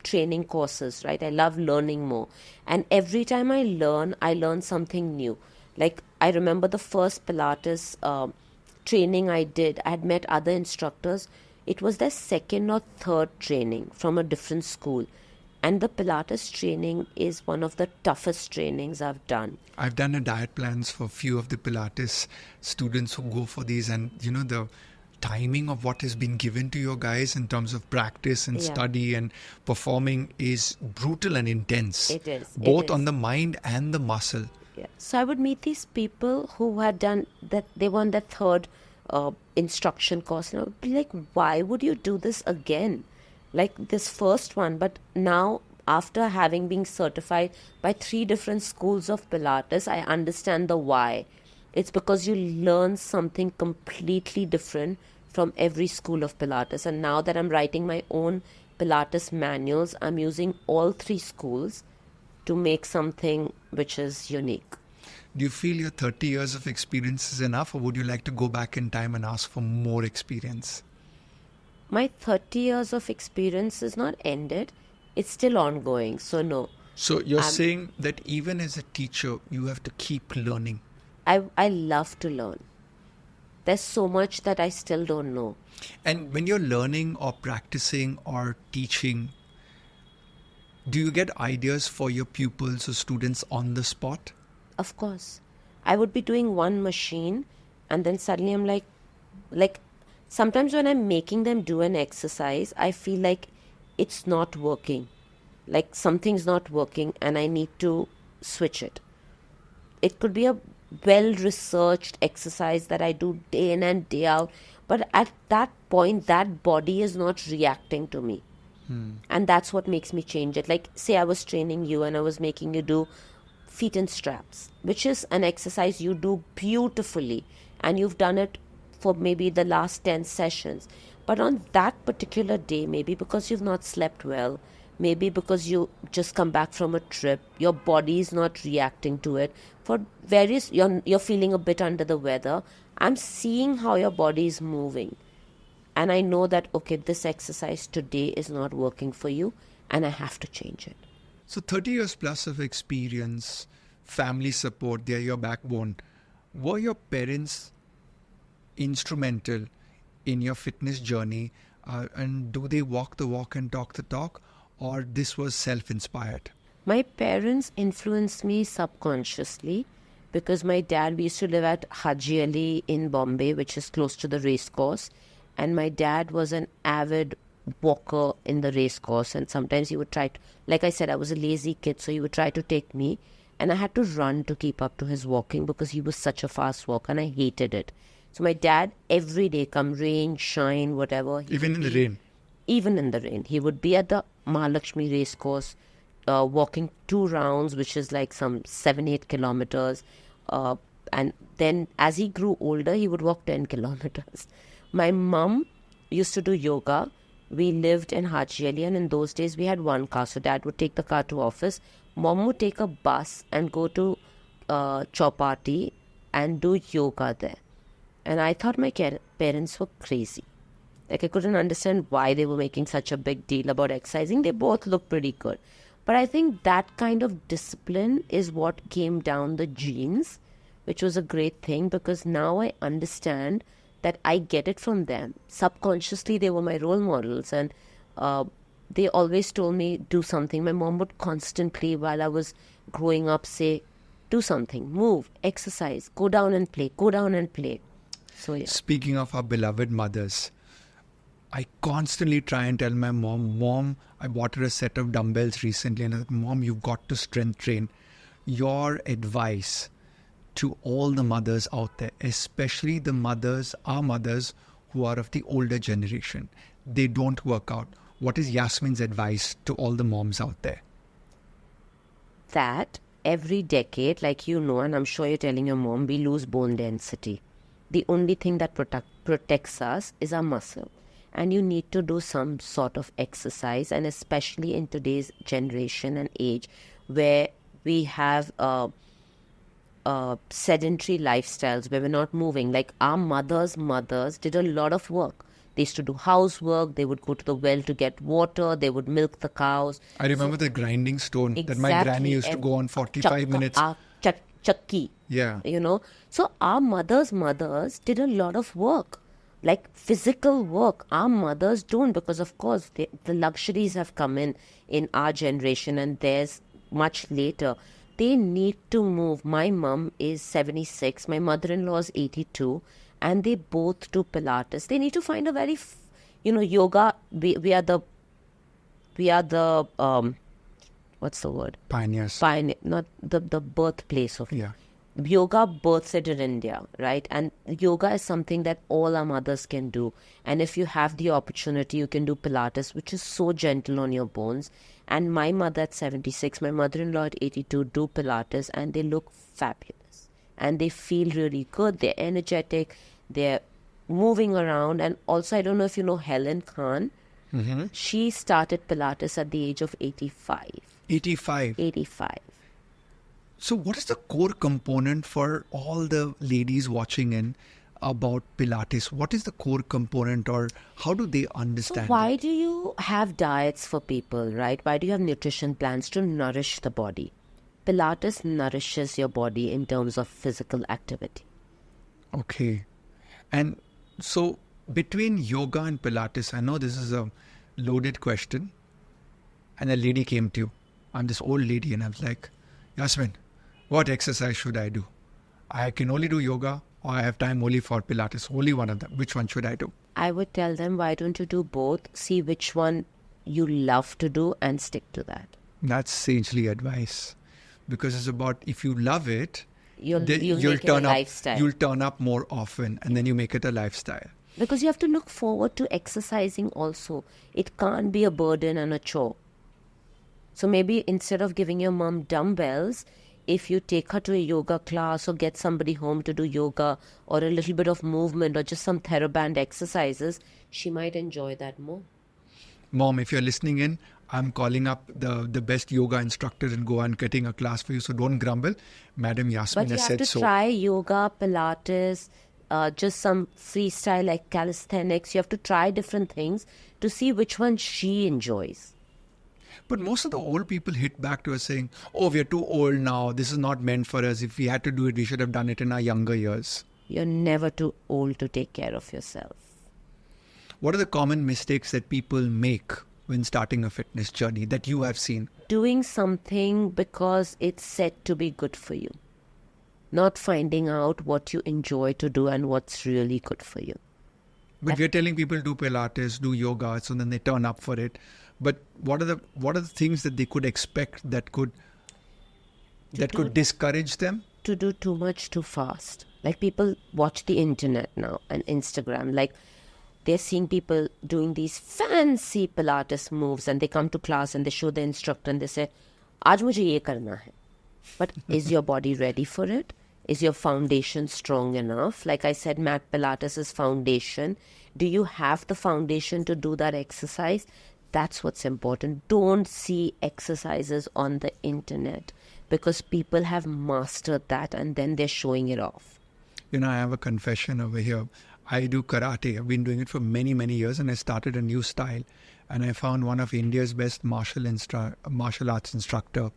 [SPEAKER 2] training courses, right? I love learning more. And every time I learn something new. Like I remember the first Pilates training I did, I had met other instructors. It was their second or third training from a different school. And the Pilates training is one of the toughest trainings I've done.
[SPEAKER 1] I've done a diet plans for a few of the Pilates students who go for these, and the timing of what has been given to your guys in terms of practice and study and performing is brutal and intense.
[SPEAKER 2] It is.
[SPEAKER 1] Both on the mind and the muscle.
[SPEAKER 2] Yeah. So I would meet these people who had done that, they were on their third instruction course, and I would be like, why would you do this again? Like this first one, but now after having been certified by 3 different schools of Pilates, I understand the why. It's because you learn something completely different from every school of Pilates. And now that I'm writing my own Pilates manuals, I'm using all 3 schools to make something which is unique.
[SPEAKER 1] Do you feel your 30 years of experience is enough, or would you like to go back in time and ask for more experience?
[SPEAKER 2] My 30 years of experience is not ended. It's still ongoing. So no.
[SPEAKER 1] So you're saying that even as a teacher, you have to keep learning.
[SPEAKER 2] I love to learn. There's so much that I still don't know.
[SPEAKER 1] And when you're learning or practicing or teaching, do you get ideas for your pupils or students on the spot?
[SPEAKER 2] Of course. I would be doing one machine and then suddenly I'm like sometimes when I'm making them do an exercise, I feel like it's not working. Like something's not working and I need to switch it. It could be a well-researched exercise that I do day in and day out. But at that point, that body is not reacting to me. And that's what makes me change it. Like, say I was training you and I was making you do feet in straps, which is an exercise you do beautifully. And you've done it for maybe the last 10 sessions. But on that particular day, maybe because you've not slept well, maybe because you just come back from a trip, your body is not reacting to it. For various, you're feeling a bit under the weather. I'm seeing how your body is moving. And I know that, okay, this exercise today is not working for you and I have to change it.
[SPEAKER 1] So 30 years plus of experience, family support, they're your backbone. Were your parents instrumental in your fitness journey? And do they walk the walk and talk the talk? Or this was self-inspired?
[SPEAKER 2] My parents influenced me subconsciously because my dad, we used to live at Haji Ali in Bombay, which is close to the race course. And my dad was an avid walker in the race course. And sometimes he would try to, like I said, I was a lazy kid, so he would try to take me. And I had to run to keep up to his walking because he was such a fast walker and I hated it. So my dad, every day, come rain, shine, whatever.
[SPEAKER 1] Even in the rain?
[SPEAKER 2] Even in the rain. He would be at the Mahalakshmi race course, walking 2 rounds, which is like some 7-8 kilometers. And then as he grew older, he would walk 10 kilometers. My mum used to do yoga. We lived in Haji Ali, and in those days we had one car. So dad would take the car to office. Mom would take a bus and go to Chowpatty and do yoga there. And I thought my parents were crazy. Like I couldn't understand why they were making such a big deal about exercising. They both looked pretty good. But I think that kind of discipline is what came down the genes, which was a great thing because now I understand that I get it from them. Subconsciously, they were my role models and they always told me, do something. My mom would constantly, while I was growing up, say, do something, move, exercise, go down and play, go down and play. So, yeah.
[SPEAKER 1] Speaking of our beloved mothers, I constantly try and tell my mom, I bought her a set of dumbbells recently and I said, Mom, you've got to strength train. Your advice to all the mothers out there, especially the mothers, our mothers, who are of the older generation. They don't work out. What is Yasmin's advice to all the moms out there?
[SPEAKER 2] That every decade, like you know, and I'm sure you're telling your mom, we lose bone density. The only thing that protects us is our muscle. And you need to do some sort of exercise, and especially in today's generation and age where we have sedentary lifestyles where we're not moving. Like our mothers did a lot of work. They used to do housework. They would go to the well to get water. They would milk the cows.
[SPEAKER 1] I remember the grinding stone that my granny used to go on 45 minutes.
[SPEAKER 2] Chakki.
[SPEAKER 1] Yeah.
[SPEAKER 2] You know. So our mothers did a lot of work. Like physical work. Our mothers don't, because of course the luxuries have come in our generation and theirs much later. They need to move. My mum is 76. My mother-in-law is 82. And they both do Pilates. They need to find a very, yoga. We are the what's the word?
[SPEAKER 1] Pioneers.
[SPEAKER 2] Not the birthplace of.
[SPEAKER 1] Yeah.
[SPEAKER 2] Yoga births it in India, right? And yoga is something that all our mothers can do. And if you have the opportunity, you can do Pilates, which is so gentle on your bones. And my mother at 76, my mother-in-law at 82 do Pilates, and they look fabulous. And they feel really good. They're energetic. They're moving around. And also, I don't know if you know Helen Khan.
[SPEAKER 1] Mm-hmm.
[SPEAKER 2] She started Pilates at the age of 85.
[SPEAKER 1] 85.
[SPEAKER 2] 85.
[SPEAKER 1] So what is the core component for all the ladies watching in about Pilates? What is the core component, or how do they understand
[SPEAKER 2] So why do you have diets for people, right? Why do you have nutrition plans to nourish the body? Pilates nourishes your body in terms of physical activity.
[SPEAKER 1] Okay. And so between yoga and Pilates, I know this is a loaded question. And a lady came to you. I'm this old lady and I was like, Yasmin, what exercise should I do? I can only do yoga, or I have time only for Pilates. Only one of them. Which one should I do?
[SPEAKER 2] I would tell them, why don't you do both? See which one you love to do and stick to that.
[SPEAKER 1] That's sagely advice. Because it's about, if you love it,
[SPEAKER 2] You'll
[SPEAKER 1] then
[SPEAKER 2] make it a lifestyle.
[SPEAKER 1] You'll turn up more often, and then you make it a lifestyle.
[SPEAKER 2] Because you have to look forward to exercising also. It can't be a burden and a chore. So maybe instead of giving your mom dumbbells, if you take her to a yoga class or get somebody home to do yoga or a little bit of movement or just some TheraBand exercises, she might enjoy that more.
[SPEAKER 1] Mom, if you're listening in, I'm calling up the best yoga instructor in Goa and getting a class for you. So don't grumble. Madam Yasmin
[SPEAKER 2] But you
[SPEAKER 1] has
[SPEAKER 2] have
[SPEAKER 1] said
[SPEAKER 2] to
[SPEAKER 1] so.
[SPEAKER 2] try yoga, Pilates, just some freestyle like calisthenics. You have to try different things to see which one she enjoys.
[SPEAKER 1] But most of the old people hit back to us saying, oh, we're too old now. This is not meant for us. If we had to do it, we should have done it in our younger years.
[SPEAKER 2] You're never too old to take care of yourself.
[SPEAKER 1] What are the common mistakes that people make when starting a fitness journey that you have seen?
[SPEAKER 2] Doing something because it's said to be good for you. Not finding out what you enjoy to do and what's really good for you.
[SPEAKER 1] But we're telling people do Pilates, do yoga, so then they turn up for it. But what are the things that they could expect that could discourage them?
[SPEAKER 2] To do too much too fast. Like people watch the internet now and Instagram. Like they're seeing people doing these fancy Pilates moves and they come to class and they show the instructor and they say, "Aaj mujhe ye karna hai." But is your body ready for it? Is your foundation strong enough? Like I said, mat Pilates is foundation. Do you have the foundation to do that exercise? That's what's important. Don't see exercises on the internet because people have mastered that and then they're showing it off.
[SPEAKER 1] You know, I have a confession over here. I do karate. I've been doing it for many, many years, and I started a new style. And I found one of India's best martial arts instructor.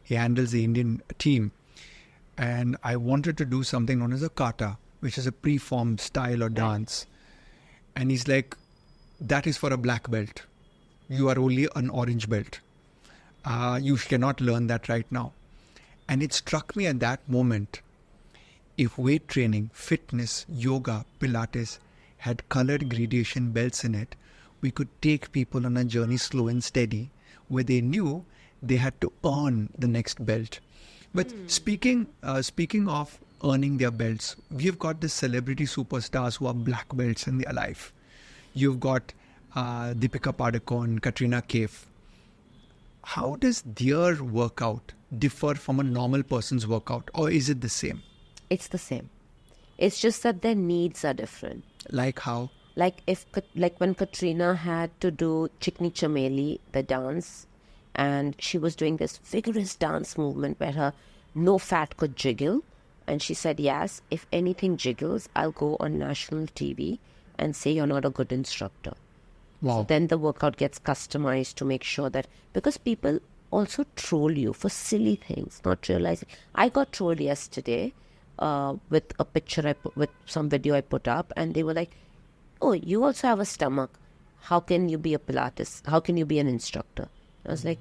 [SPEAKER 1] He handles the Indian team. And I wanted to do something known as a kata, which is a preformed style or dance. And he's like, that is for a black belt. You are only an orange belt. You cannot learn that right now. And it struck me at that moment, if weight training, fitness, yoga, Pilates had colored gradation belts in it, we could take people on a journey slow and steady where they knew they had to earn the next belt. But speaking of earning their belts. We've got the celebrity superstars who are black belts in their life. You've got Deepika Padukone, Katrina Kaif. How does their workout differ from a normal person's workout, or is it the same?
[SPEAKER 2] It's the same. It's just that their needs are different.
[SPEAKER 1] Like how?
[SPEAKER 2] Like when Katrina had to do Chikni Chameli, the dance, and she was doing this vigorous dance movement where her no fat could jiggle, and she said, yes, if anything jiggles, I'll go on national TV and say you're not a good instructor.
[SPEAKER 1] Wow.
[SPEAKER 2] So then the workout gets customized to make sure that, because people also troll you for silly things, not realizing. I got trolled yesterday with a picture with some video I put up, and they were like, oh, you also have a stomach. How can you be a Pilates? How can you be an instructor? I was like,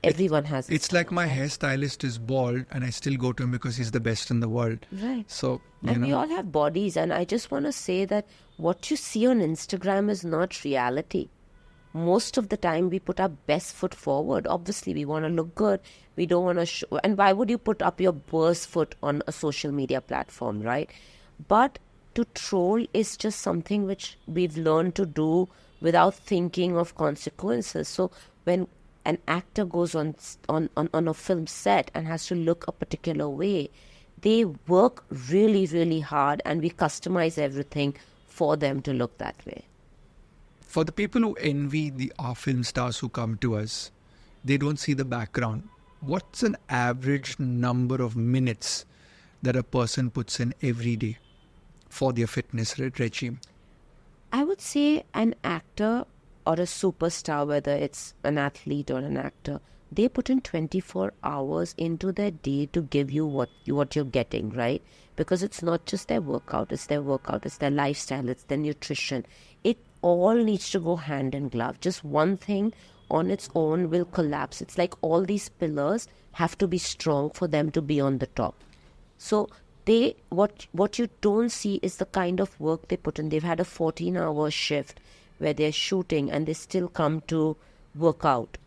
[SPEAKER 2] everyone has.
[SPEAKER 1] It's like my hairstylist is bald and I still go to him because he's the best in the world.
[SPEAKER 2] Right.
[SPEAKER 1] So,
[SPEAKER 2] and we all have bodies, and I just want to say that what you see on Instagram is not reality. Most of the time we put our best foot forward. Obviously, we want to look good. We don't want to show. And why would you put up your worst foot on a social media platform, right? But to troll is just something which we've learned to do without thinking of consequences. So when an actor goes on a film set and has to look a particular way, they work really, really hard, and we customize everything for them to look that way.
[SPEAKER 1] For the people who envy our film stars who come to us, they don't see the background. What's an average number of minutes that a person puts in every day for their fitness regime?
[SPEAKER 2] I would say an actor or a superstar, whether it's an athlete or an actor, they put in 24 hours into their day to give you what you're getting, right? Because it's not just their workout, it's their lifestyle, it's their nutrition. It all needs to go hand in glove. Just one thing on its own will collapse. It's like all these pillars have to be strong for them to be on the top. So what you don't see is the kind of work they put in. They've had a 14-hour shift where they're shooting and they still come to work out.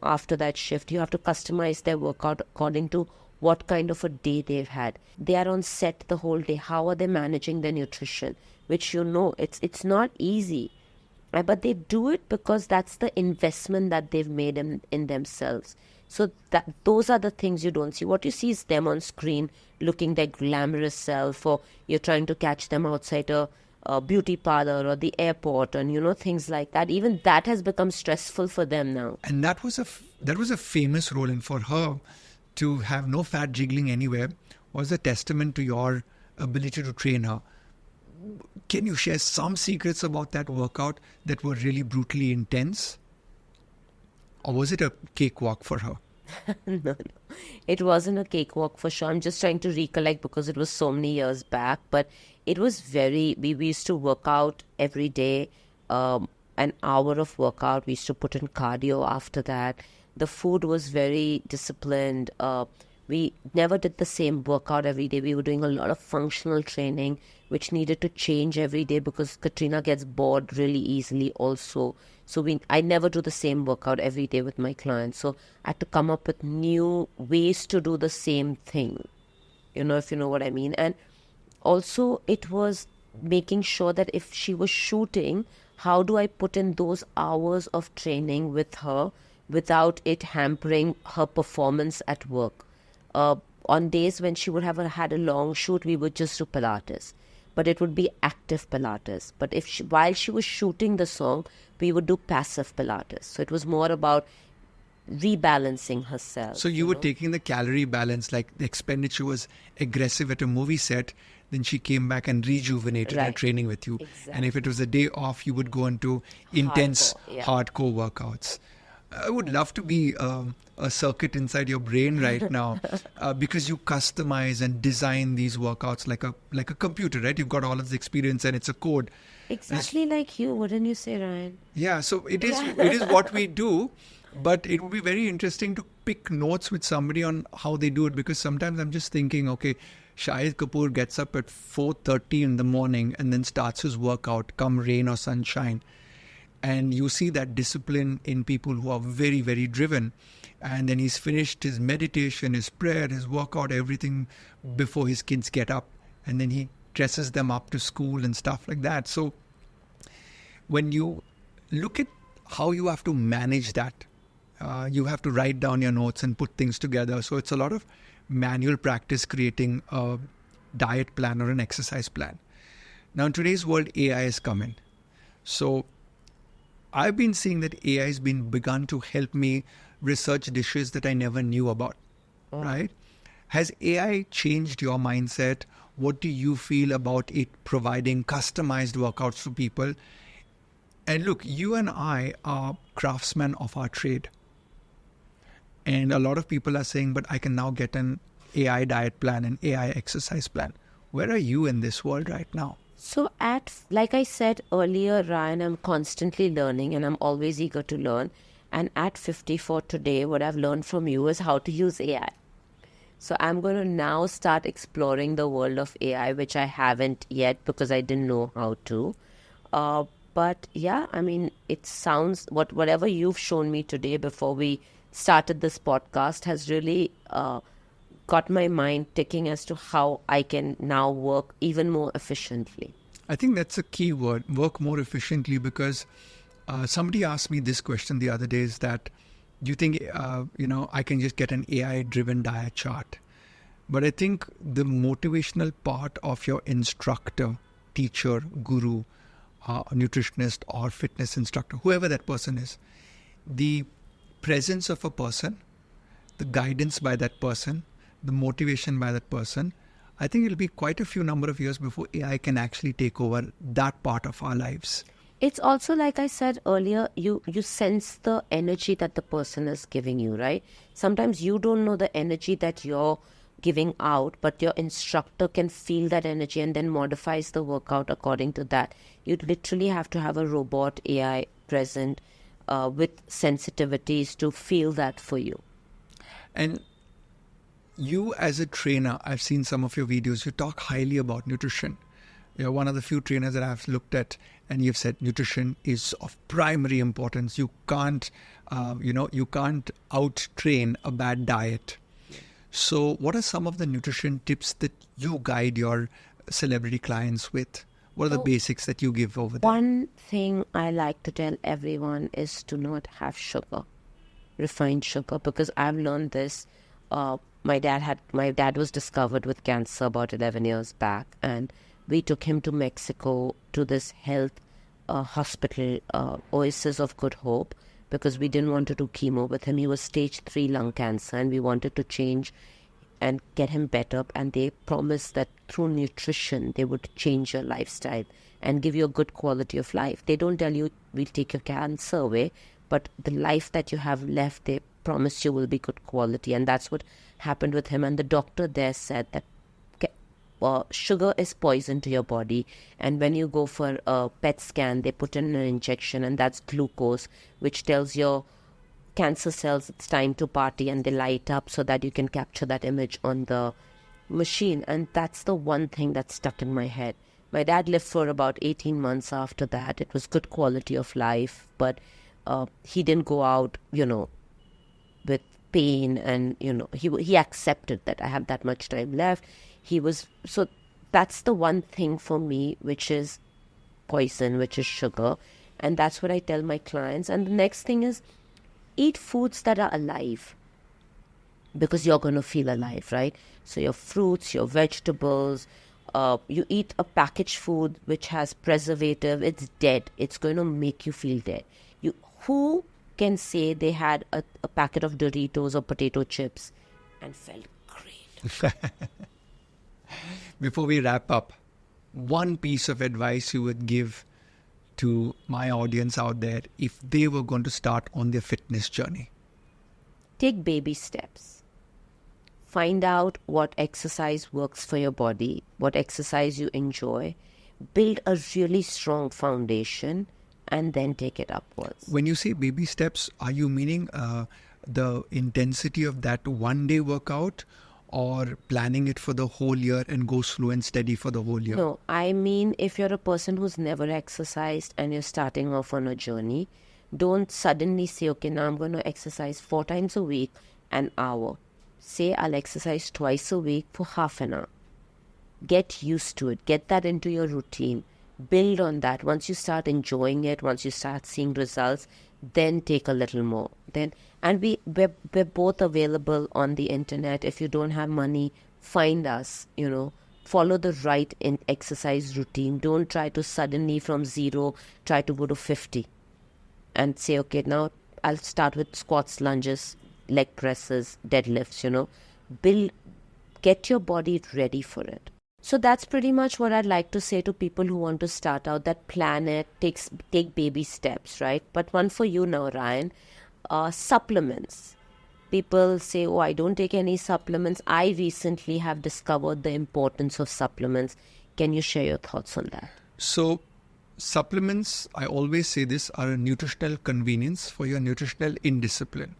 [SPEAKER 2] After that shift, you have to customize their workout according to what kind of a day they've had. They are on set the whole day. How are they managing their nutrition? Which it's not easy. But they do it because that's the investment that they've made in themselves. So those are the things you don't see. What you see is them on screen looking their glamorous self, or you're trying to catch them outside a beauty parlor or the airport, and things like that. Even that has become stressful for them now.
[SPEAKER 1] And that was a famous role, and for her to have no fat jiggling anywhere was a testament to your ability to train her. Can you share some secrets about that workout that were really brutally intense? Or was it a cakewalk for her?
[SPEAKER 2] No. It wasn't a cakewalk for sure. I'm just trying to recollect because it was so many years back. But it was we used to work out every day, an hour of workout. We used to put in cardio after that. The food was very disciplined. We never did the same workout every day. We were doing a lot of functional training, which needed to change every day because Katrina gets bored really easily also. So I never do the same workout every day with my clients. So I had to come up with new ways to do the same thing, if you know what I mean. And also it was making sure that if she was shooting, how do I put in those hours of training with her without it hampering her performance at work? On days when she would have had a long shoot, we would just do Pilates. But it would be active Pilates. But while she was shooting the song, we would do passive Pilates. So it was more about rebalancing herself.
[SPEAKER 1] So you were taking the calorie balance, like the expenditure was aggressive at a movie set, then she came back and rejuvenated her training with you.
[SPEAKER 2] Exactly.
[SPEAKER 1] And if it was a day off, you would go into intense, hardcore workouts. I would love to be a circuit inside your brain right now because you customize and design these workouts like a computer, right? You've got all of the experience and it's a code.
[SPEAKER 2] Exactly like you, wouldn't you say, Ryan?
[SPEAKER 1] Yeah, so it is what we do, but it would be very interesting to pick notes with somebody on how they do it, because sometimes I'm just thinking, okay, Shahid Kapoor gets up at 4:30 in the morning and then starts his workout, come rain or sunshine. And you see that discipline in people who are very, very driven. And then he's finished his meditation, his prayer, his workout, everything before his kids get up. And then he dresses them up to school and stuff like that. So when you look at how you have to manage that, you have to write down your notes and put things together. So it's a lot of manual practice creating a diet plan or an exercise plan. Now in today's world, AI has come in. So I've been seeing that AI has been begun to help me research dishes that I never knew about, right? Has AI changed your mindset? What do you feel about it providing customized workouts to people? And look, you and I are craftsmen of our trade. And a lot of people are saying, but I can now get an AI diet plan, an AI exercise plan. Where are you in this world right now?
[SPEAKER 2] So like I said earlier, Ryan, I'm constantly learning and I'm always eager to learn. And at 54 today, what I've learned from you is how to use AI. So I'm going to now start exploring the world of AI, which I haven't yet because I didn't know how to. But yeah, I mean, it sounds, whatever you've shown me today before we started this podcast has really got my mind ticking as to how I can now work even more efficiently.
[SPEAKER 1] I think that's a key word, work more efficiently, because somebody asked me this question the other day, is that, do you think, I can just get an AI-driven diet chart? But I think the motivational part of your instructor, teacher, guru, nutritionist or fitness instructor, whoever that person is, the presence of a person, the guidance by that person, the motivation by that person, I think it'll be quite a few number of years before AI can actually take over that part of our lives.
[SPEAKER 2] It's also, like I said earlier, you sense the energy that the person is giving you, right? Sometimes you don't know the energy that you're giving out, but your instructor can feel that energy and then modifies the workout according to that. You literally have to have a robot AI present with sensitivities to feel that for you.
[SPEAKER 1] And you as a trainer, I've seen some of your videos, you talk highly about nutrition. You're one of the few trainers that I've looked at, and you've said nutrition is of primary importance. You can't, you can't out-train a bad diet. So what are some of the nutrition tips that you guide your celebrity clients with? What are the basics that you give over there?
[SPEAKER 2] One thing I like to tell everyone is to not have sugar, refined sugar, because I've learned this. My dad was discovered with cancer about 11 years back, and we took him to Mexico to this health hospital, Oasis of Good Hope, because we didn't want to do chemo with him. He was stage 3 lung cancer, and we wanted to change and get him better. And they promised that through nutrition, they would change your lifestyle and give you a good quality of life. They don't tell you, we'll take your cancer away, but the life that you have left, they promise you will be good quality. And that's what happened with him. And the doctor there said that sugar is poison to your body, and when you go for a PET scan, they put in an injection, and that's glucose, which tells your cancer cells it's time to party, and they light up so that you can capture that image on the machine. And that's the one thing that stuck in my head. My dad lived for about 18 months after that. It was good quality of life, but he didn't go out, with pain, and he accepted that I have that much time left. So that's the one thing for me which is poison, which is sugar, and that's what I tell my clients. And the next thing is, eat foods that are alive, because you're going to feel alive, right? So your fruits, your vegetables, you eat a packaged food which has preservative, it's dead. It's going to make you feel dead. Who can say they had a packet of Doritos or potato chips and felt great?
[SPEAKER 1] Before we wrap up, one piece of advice you would give to my audience out there if they were going to start on their fitness journey?
[SPEAKER 2] Take baby steps. Find out what exercise works for your body, what exercise you enjoy. Build a really strong foundation and then take it upwards.
[SPEAKER 1] When you say baby steps, are you meaning the intensity of that one-day workout, or planning it for the whole year and go slow and steady for the whole year?
[SPEAKER 2] No, I mean, if you're a person who's never exercised and you're starting off on a journey, don't suddenly say, okay, now I'm going to exercise 4 times a week, an hour. Say, I'll exercise twice a week for half an hour. Get used to it. Get that into your routine. Build on that. Once you start enjoying it, once you start seeing results, then take a little more. We're both available on the internet. If you don't have money, find us, follow the right exercise routine. Don't try to suddenly from 0 try to go to 50 and say, okay, now I'll start with squats, lunges, leg presses, deadlifts, get your body ready for it. So that's pretty much what I'd like to say to people who want to start out, that plan it, take baby steps, right? But one for you now, Ryan, supplements. People say, oh, I don't take any supplements. I recently have discovered the importance of supplements. Can you share your thoughts on that?
[SPEAKER 1] So supplements, I always say this, are a nutritional convenience for your nutritional indiscipline.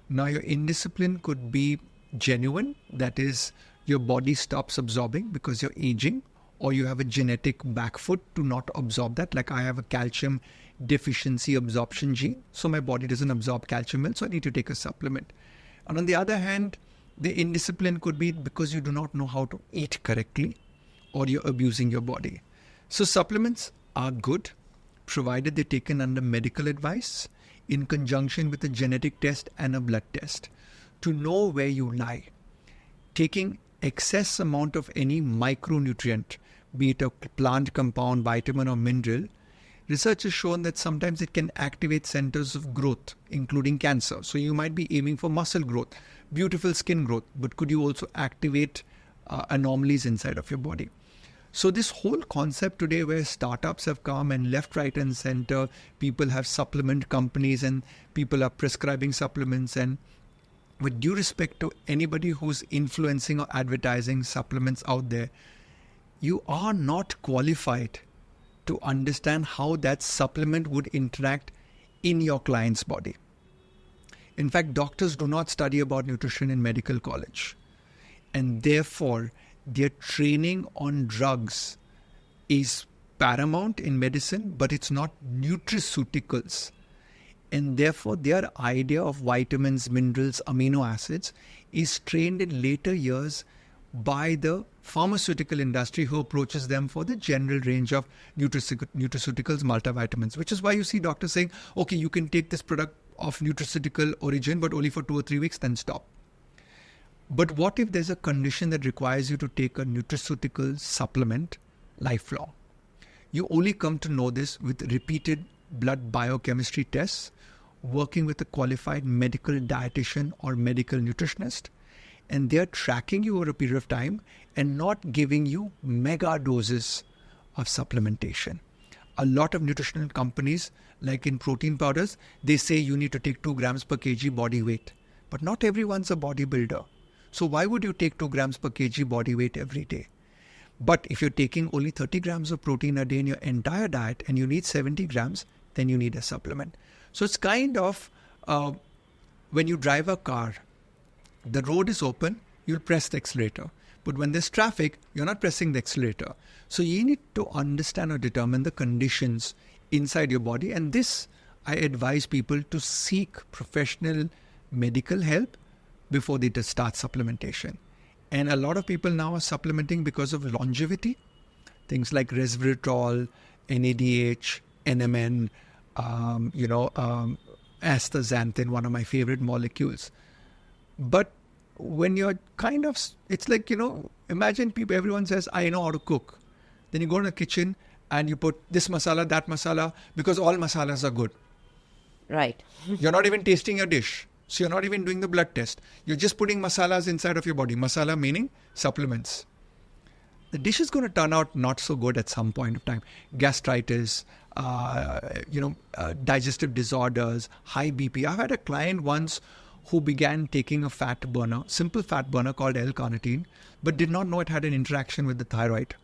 [SPEAKER 1] Now, your indiscipline could be genuine, that is, your body stops absorbing because you're aging, or you have a genetic back foot to not absorb that. Like I have a calcium deficiency absorption gene, so my body doesn't absorb calcium well, so I need to take a supplement. And on the other hand, the indiscipline could be because you do not know how to eat correctly, or you're abusing your body. So supplements are good, provided they're taken under medical advice in conjunction with a genetic test and a blood test to know where you lie. Taking excess amount of any micronutrient, be it a plant compound, vitamin or mineral, research has shown that sometimes it can activate centers of growth, including cancer. So you might be aiming for muscle growth, beautiful skin growth, but could you also activate anomalies inside of your body? So this whole concept today, where startups have come and left, right and center, people have supplement companies and people are prescribing supplements, and with due respect to anybody who's influencing or advertising supplements out there, you are not qualified to understand how that supplement would interact in your client's body. In fact, doctors do not study about nutrition in medical college, and therefore their training on drugs is paramount in medicine, but it's not nutraceuticals. And therefore, their idea of vitamins, minerals, amino acids is trained in later years by the pharmaceutical industry, who approaches them for the general range of nutraceuticals, multivitamins, which is why you see doctors saying, okay, you can take this product of nutraceutical origin, but only for 2 or 3 weeks, then stop. But what if there's a condition that requires you to take a nutraceutical supplement lifelong? You only come to know this with repeated blood biochemistry tests, working with a qualified medical dietitian or medical nutritionist, and they're tracking you over a period of time and not giving you mega doses of supplementation. A lot of nutritional companies, like in protein powders, they say you need to take 2 grams per kg body weight, but not everyone's a bodybuilder. So why would you take 2 grams per kg body weight every day? But if you're taking only 30 grams of protein a day in your entire diet and you need 70 grams, then you need a supplement. So it's kind of when you drive a car, the road is open, you'll press the accelerator. But when there's traffic, you're not pressing the accelerator. So you need to understand or determine the conditions inside your body. And this, I advise people to seek professional medical help before they start supplementation. And a lot of people now are supplementing because of longevity. Things like resveratrol, NADH, NMN, astaxanthin, one of my favorite molecules. But when you're it's like, imagine everyone says, I know how to cook. Then you go in the kitchen and you put this masala, that masala, because all masalas are good.
[SPEAKER 2] Right.
[SPEAKER 1] You're not even tasting your dish. So you're not even doing the blood test. You're just putting masalas inside of your body. Masala meaning supplements. The dish is going to turn out not so good at some point of time. Gastritis, digestive disorders, high BP. I've had a client once who began taking a fat burner, simple fat burner called L-carnitine, but did not know it had an interaction with the thyroid.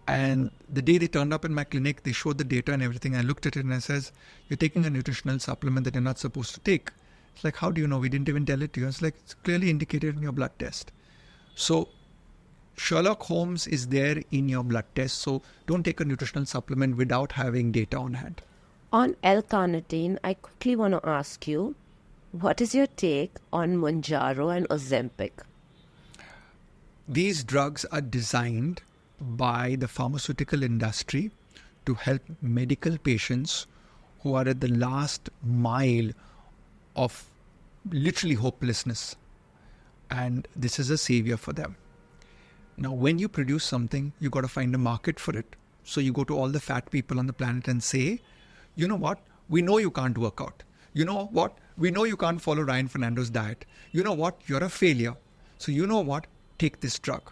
[SPEAKER 1] And the day they turned up in my clinic, they showed the data and everything. I looked at it and I says, you're taking a nutritional supplement that you're not supposed to take. It's like, how do you know? We didn't even tell it to you. It's like, it's clearly indicated in your blood test. So Sherlock Holmes is there in your blood test. So don't take a nutritional supplement without having data on hand.
[SPEAKER 2] On L-carnitine, I quickly want to ask you, what is your take on Mounjaro and Ozempic?
[SPEAKER 1] These drugs are designed by the pharmaceutical industry to help medical patients who are at the last mile of literally hopelessness. And this is a savior for them. Now, when you produce something, you got to find a market for it. So you go to all the fat people on the planet and say, you know what? We know you can't work out. You know what? We know you can't follow Ryan Fernando's diet. You know what? You're a failure. So you know what? Take this drug.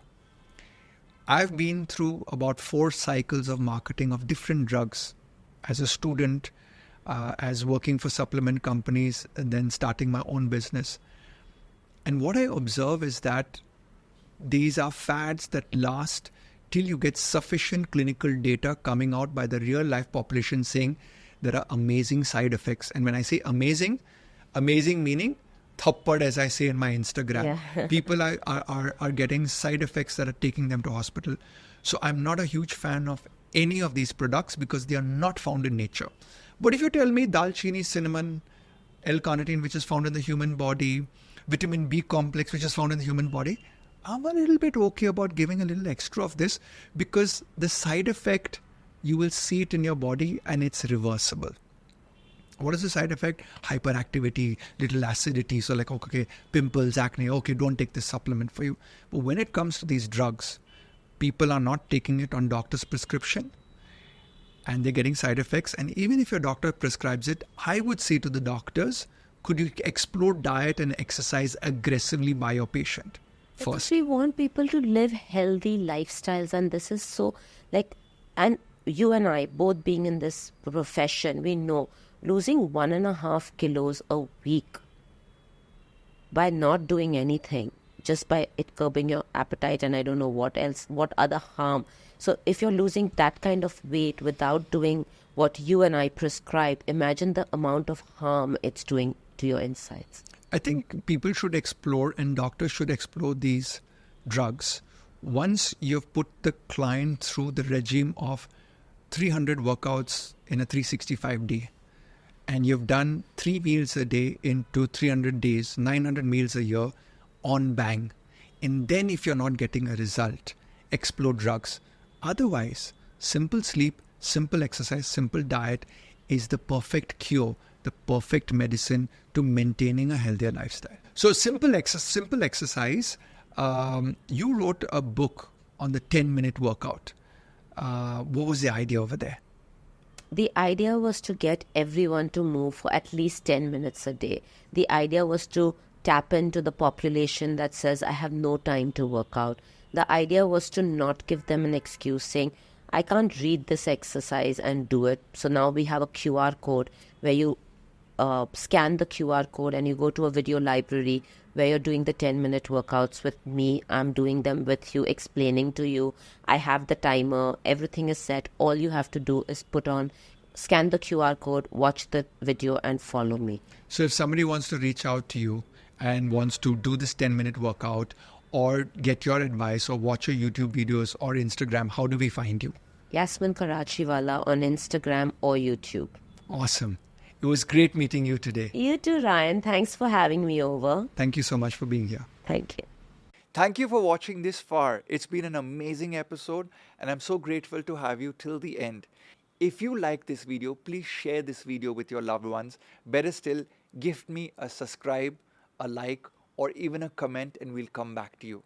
[SPEAKER 1] I've been through about 4 cycles of marketing of different drugs as a student, as working for supplement companies, and then starting my own business. And what I observe is that these are fads that last till you get sufficient clinical data coming out by the real life population saying there are amazing side effects. And when I say amazing meaning thappad, as I say in my Instagram.
[SPEAKER 2] Yeah.
[SPEAKER 1] People are getting side effects that are taking them to hospital. So I'm not a huge fan of any of these products because they are not found in nature. But if you tell me dalchini, cinnamon, L-carnitine, which is found in the human body, vitamin B complex, which is found in the human body, I'm a little bit okay about giving a little extra of this because the side effect, you will see it in your body and it's reversible. What is the side effect? Hyperactivity, little acidity. So like, okay, pimples, acne. Okay, don't take this supplement for you. But when it comes to these drugs, people are not taking it on doctor's prescription and they're getting side effects. And even if your doctor prescribes it, I would say to the doctors, could you explore diet and exercise aggressively by your patient
[SPEAKER 2] Because
[SPEAKER 1] first?
[SPEAKER 2] we want people to live healthy lifestyles, and this is so like, and you and I both being in this profession, we know losing 1.5 kilos a week by not doing anything, just by it curbing your appetite and I don't know what else, what other harm. So if you're losing that kind of weight without doing what you and I prescribe, imagine the amount of harm it's doing to your insides.
[SPEAKER 1] I think people should explore and doctors should explore these drugs once you've put the client through the regime of 300 workouts in a 365 day. And you've done 3 meals a day into 300 days, 900 meals a year on bang. And then if you're not getting a result, explore drugs. Otherwise, simple sleep, simple exercise, simple diet is the perfect cure, the perfect medicine to maintaining a healthier lifestyle. So simple exercise. You wrote a book on the 10-minute workout. What was the idea over there?
[SPEAKER 2] The idea was to get everyone to move for at least 10 minutes a day. The idea was to tap into the population that says, I have no time to work out. The idea was to not give them an excuse saying, I can't read this exercise and do it. So now we have a QR code where you scan the QR code and you go to a video library where you're doing the 10-minute workouts with me. I'm doing them with you, explaining to you. I have the timer. Everything is set. All you have to do is scan the QR code, watch the video and follow me.
[SPEAKER 1] So if somebody wants to reach out to you and wants to do this 10-minute workout or get your advice or watch your YouTube videos or Instagram, how do we find you?
[SPEAKER 2] Yasmin Krachiwala on Instagram or YouTube.
[SPEAKER 1] Awesome. It was great meeting you today.
[SPEAKER 2] You too, Ryan. Thanks for having me over.
[SPEAKER 1] Thank you so much for being here.
[SPEAKER 2] Thank you.
[SPEAKER 1] Thank you for watching this far. It's been an amazing episode and I'm so grateful to have you till the end. If you like this video, please share this video with your loved ones. Better still, gift me a subscribe, a like, or even a comment and we'll come back to you.